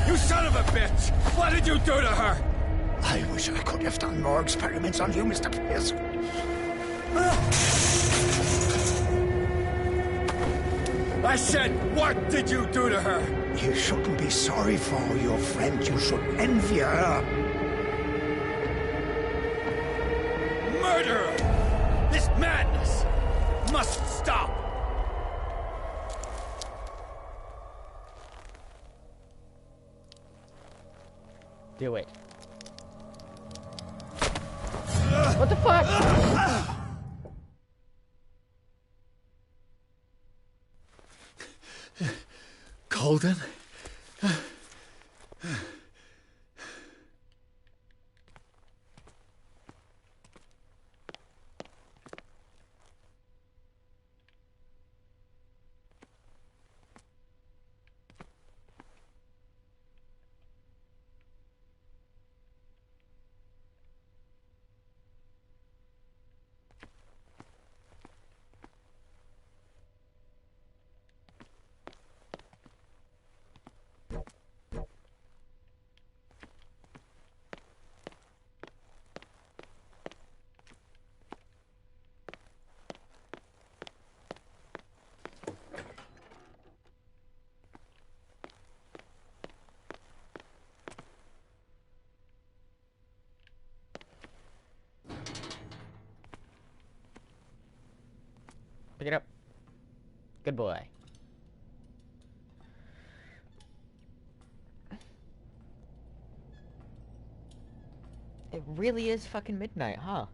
You son of a bitch! What did you do to her? I wish I could have done more experiments on you, Mr. Pierce. I said, what did you do to her? You shouldn't be sorry for your friend. You should envy her. Murderer! This madness must stop! Do it. What the fuck? Colden? Pick it up. Good boy. It really is fucking midnight, huh?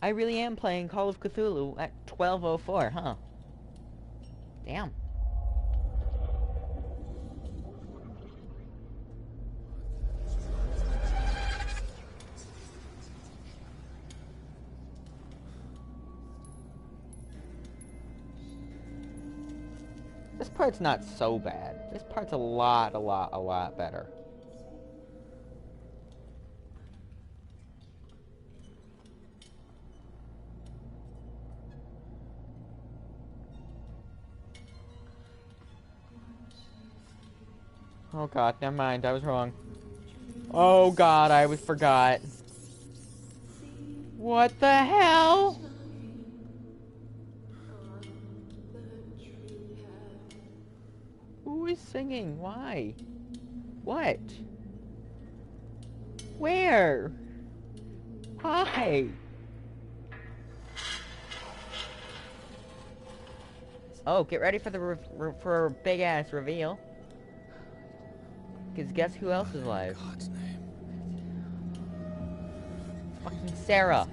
I really am playing Call of Cthulhu at 12:04, huh? Damn. This part's not so bad. This part's a lot better. Oh god, never mind, I was wrong. Oh god, I forgot. What the hell? Who is singing? Why? What? Where? Hi. Oh, get ready for the for a big ass reveal. Cause guess who else is alive? God's name. Fucking Sarah.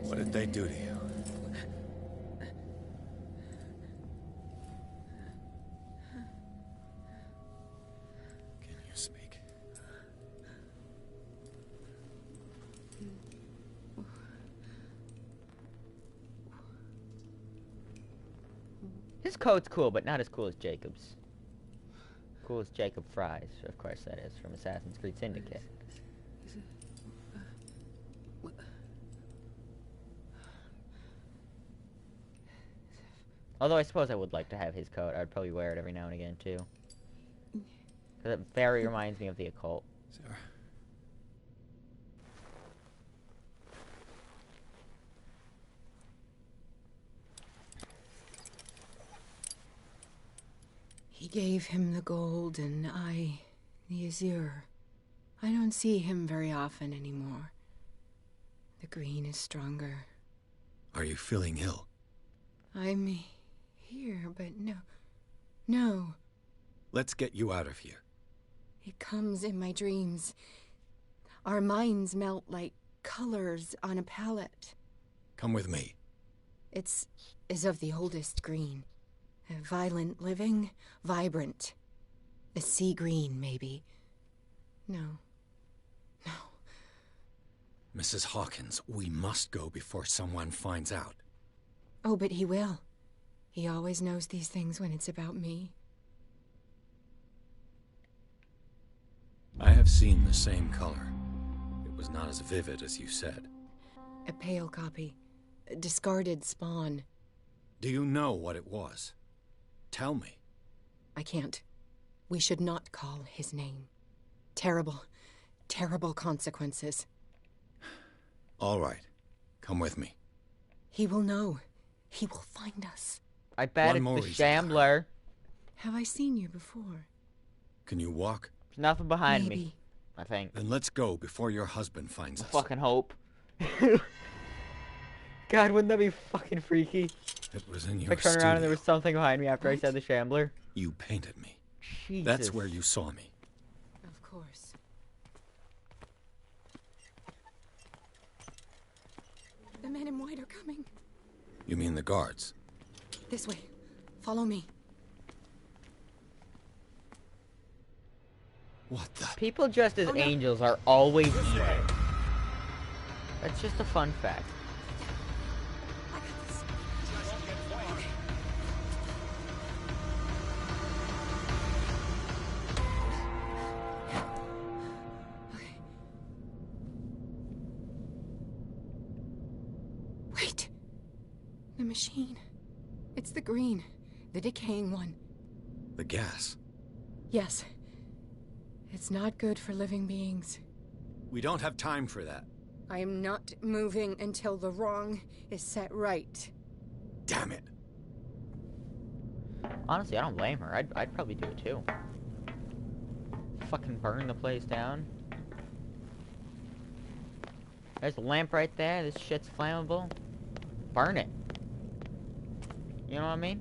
What did they do to you? Can you speak? His coat's cool, but not as cool as Jacob's. Cool as Jacob Fry's, of course that is, from Assassin's Creed Syndicate. Although I suppose I would like to have his coat. I'd probably wear it every now and again, too. Because it very reminds me of the occult. Sarah. He gave him the gold and I the azure. I don't see him very often anymore. The green is stronger. Are you feeling ill? I'm here, but no. Let's get you out of here. It comes in my dreams. Our minds melt like colors on a palette. Come with me. It's as of the oldest green. A violent living, vibrant. A sea green, maybe. No. Mrs. Hawkins, we must go before someone finds out. Oh, but he will. He always knows these things when it's about me. I have seen the same color. It was not as vivid as you said. A pale copy. A discarded spawn. Do you know what it was? Tell me. I can't. We should not call his name. Terrible, terrible consequences. All right. Come with me. He will know. He will find us. I bet it's the Shambler. Have I seen you before? Can you walk? There's nothing behind Maybe. me, I think. Then let's go before your husband finds us. Fucking hope. God, wouldn't that be fucking freaky? It was in your I turned around and there was something behind me after I said the Shambler. You painted me. Jesus. That's where you saw me. Of course. The men in white are coming. You mean the guards? This way. Follow me. What the? People dressed as angels are always evil. That's just a fun fact. Wait. The machine. It's the green. The decaying one. The gas. Yes. It's not good for living beings. We don't have time for that. I am not moving until the wrong is set right. Damn it. Honestly, I don't blame her. I'd probably do it too. Fucking burn the place down. There's a lamp right there. This shit's flammable. Burn it. You know what I mean?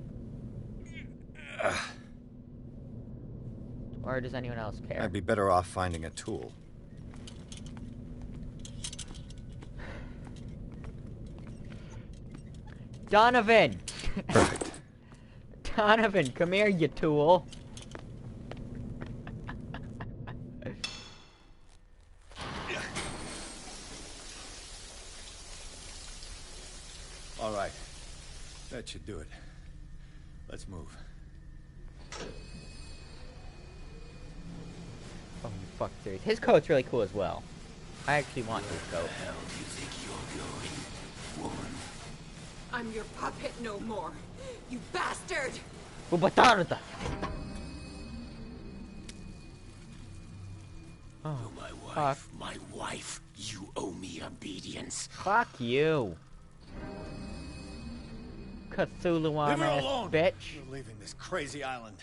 Or does anyone else care? I'd be better off finding a tool. Donovan! Donovan, come here, you tool. All right. That should do it. Let's move. Oh, you fuck serious. His coat's really cool as well. I actually want his coat. Where the hell do you think you're going, woman? I'm your puppet no more, you bastard! Bubatarda! Oh, my wife, you owe me obedience. Fuck you. Cthulhu on ass bitch. You're leaving this crazy island.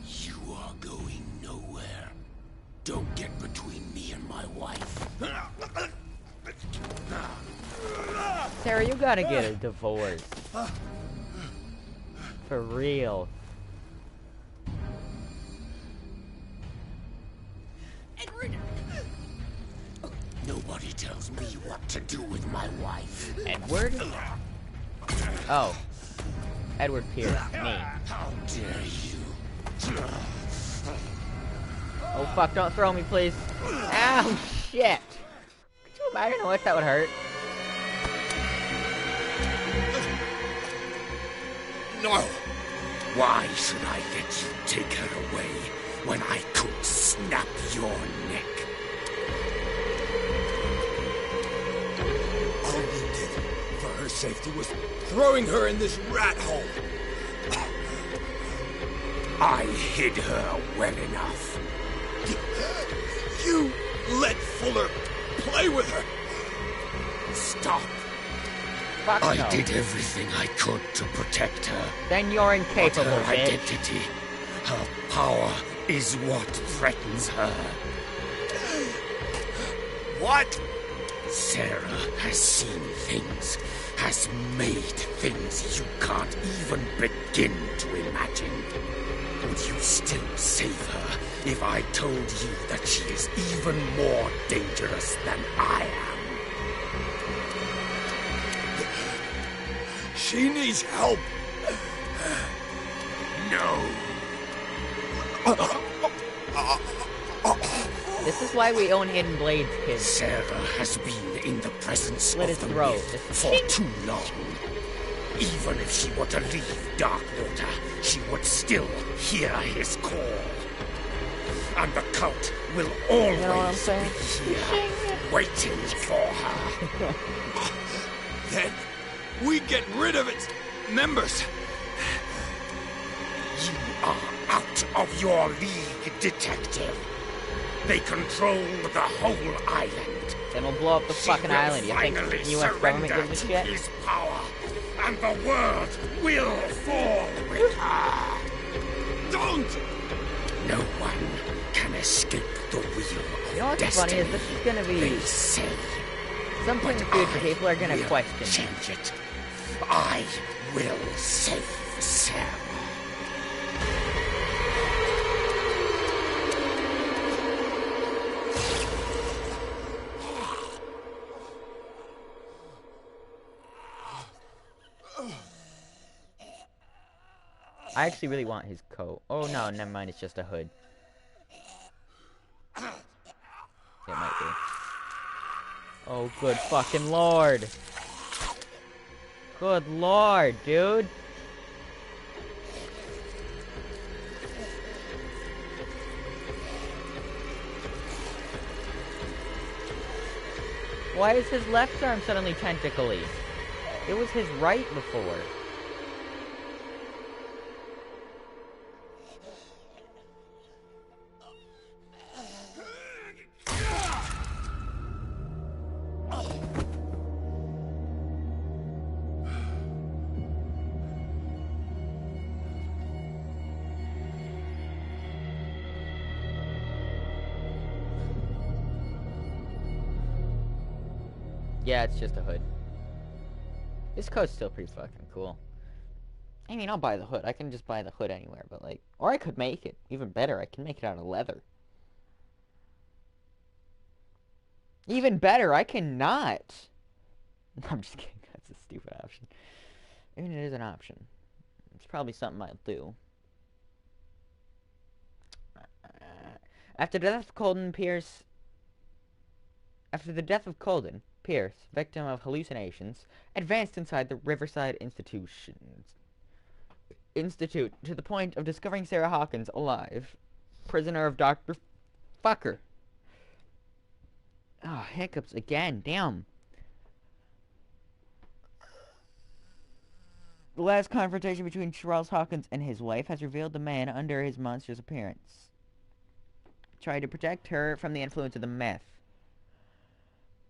You are going nowhere. Don't get between me and my wife. Sarah, you gotta get a divorce. For real. Edward! Nobody tells me what to do with my wife. Edward? Oh. Edward Pierce. Me. How dare you? Oh fuck, don't throw me, please. Ow, shit. Could you imagine how much that would hurt? No! Why should I let you take her away when I could snap your neck? All you did for her safety was throwing her in this rat hole. I hid her well enough. You let Fuller play with her. Stop. Fuck I no. did everything I could to protect her. Then you're incapable, but her bitch. identity, her power, is what threatens her. What? Sarah has seen things, has made things you can't even begin to imagine. Would you still save her if I told you that she is even more dangerous than I am? She needs help. No. This is why we own Hidden Blades, kids. Sarah has been in the presence Slit of his the throat. myth for too long. Even if she were to leave Darkwater, she would still hear his call. and the cult will always You know what I'm saying? be here, waiting for her. Then we get rid of its members. You are out of your league, detective. They control the whole island. Then we'll blow up the fucking island. You think Finally the U.S. government surrender gives a to shit? his power, and the world will fall with her. Don't! No one can escape the wheel of You know what's destiny. funny is this is gonna be They say, some point in the future. People are gonna will question. change it. I will save Sarah. I actually really want his coat. Oh no, never mind. It's just a hood. It might be. Oh, good fucking lord. Good lord, dude. Why is his left arm suddenly tentacly? It was his right before. Yeah, it's just a hood. This coat's still pretty fucking cool. I mean, I'll buy the hood. I can just buy the hood anywhere, but like... Or I could make it. Even better, I can make it out of leather. Even better, I cannot. I'm just kidding. That's a stupid option. I mean, it is an option. It's probably something I'll do. After the death of Colden, Pierce... After the death of Colden, Pierce, victim of hallucinations, advanced inside the Riverside Institute to the point of discovering Sarah Hawkins alive. Prisoner of Dr. Fucker. Oh, hiccups again. Damn. The last confrontation between Charles Hawkins and his wife has revealed the man under his monstrous appearance. Tried to protect her from the influence of the meth.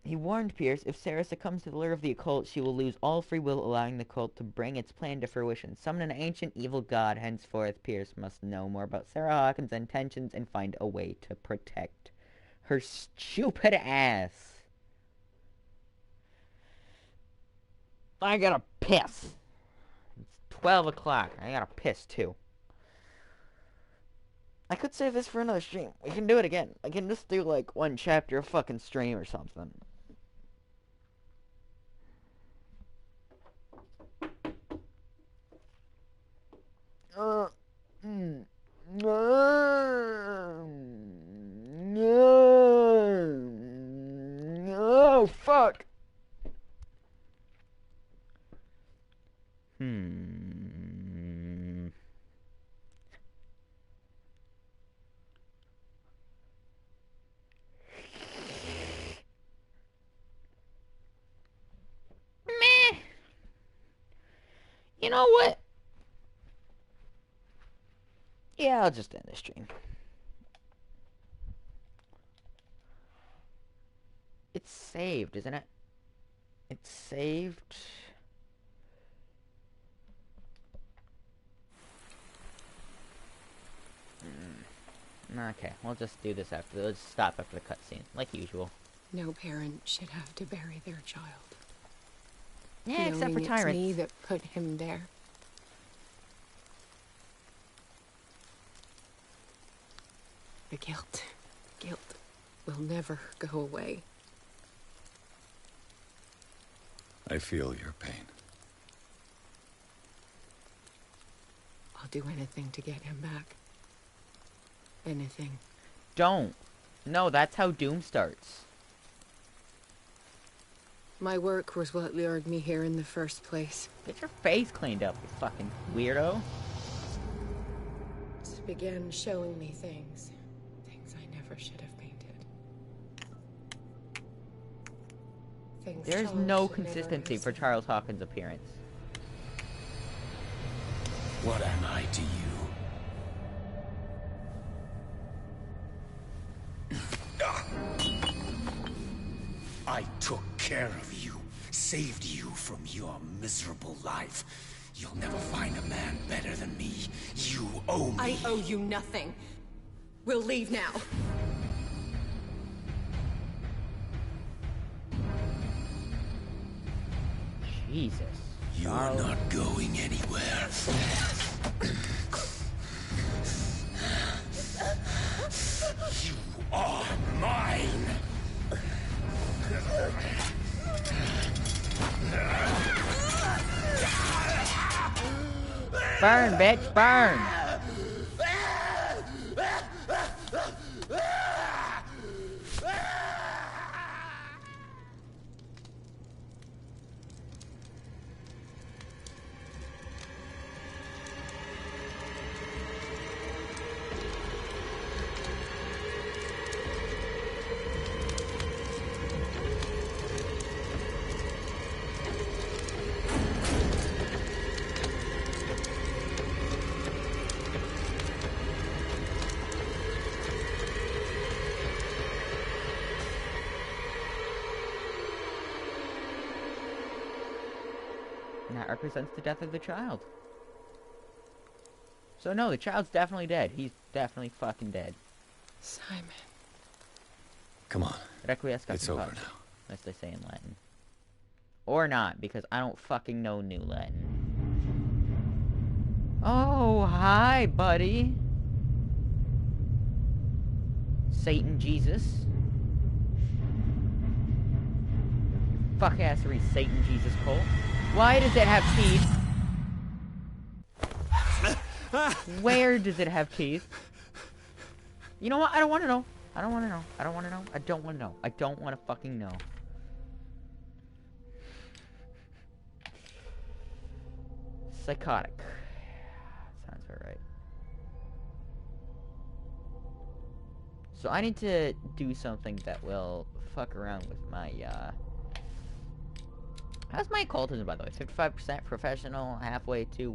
He warned Pierce, if Sarah succumbs to the lure of the occult, she will lose all free will, allowing the cult to bring its plan to fruition. Summon an ancient evil god, henceforth Pierce must know more about Sarah Hawkins' intentions and find a way to protect her stupid ass. I gotta piss. It's 12 o'clock. I gotta piss, too. I could save this for another stream. We can do it again. I can just do, like, one chapter of fucking stream or something. Oh, fuck. Meh. You know what? Yeah, I'll just end the stream. It's saved, isn't it? It's saved. Okay, we'll just do this after. Let's stop after the cutscene, like usual. No parent should have to bury their child. Yeah, except for Knowing tyrants. It's me that put him there. The guilt will never go away. I feel your pain. I'll do anything to get him back. Anything. Don't. No, that's how Doom starts. My work was what lured me here in the first place. Get your face cleaned up, you fucking weirdo. It began showing me things never should have painted. There's no consistency for Charles Hawkins' appearance. What am I to you? I took care of you, saved you from your miserable life. You'll never find a man better than me. You owe me. I owe you nothing. We'll leave now. Jesus. You're not going anywhere. You are mine. Burn, bitch, burn! And that represents the death of the child. So no, the child's definitely dead. He's definitely fucking dead. Simon. Come on. Requiescat It's over now. as they say in Latin. Or not, because I don't fucking know New Latin. Oh, hi, buddy. Satan Jesus. Fuck assery Satan Jesus cult. Why does it have teeth? Where does it have teeth? You know what? I don't want to know. I don't want to know. I don't want to know. I don't want to know. I don't want to fucking know. Psychotic. Sounds about right. So I need to do something that will fuck around with my, how's my occultism, by the way? 55% professional, halfway to,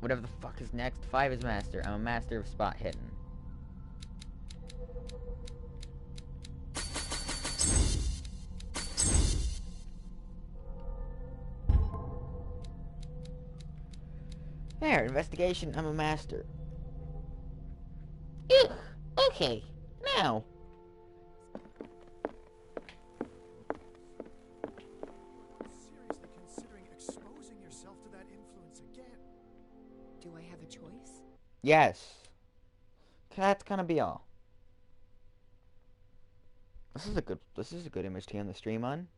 whatever the fuck is next. 5 is master. I'm a master of spot hidden. There, investigation, I'm a master. Ew, okay, now. Seriously considering exposing yourself to that influence again? Do I have a choice? Yes. That's gonna be all. This is a good image to end the stream on.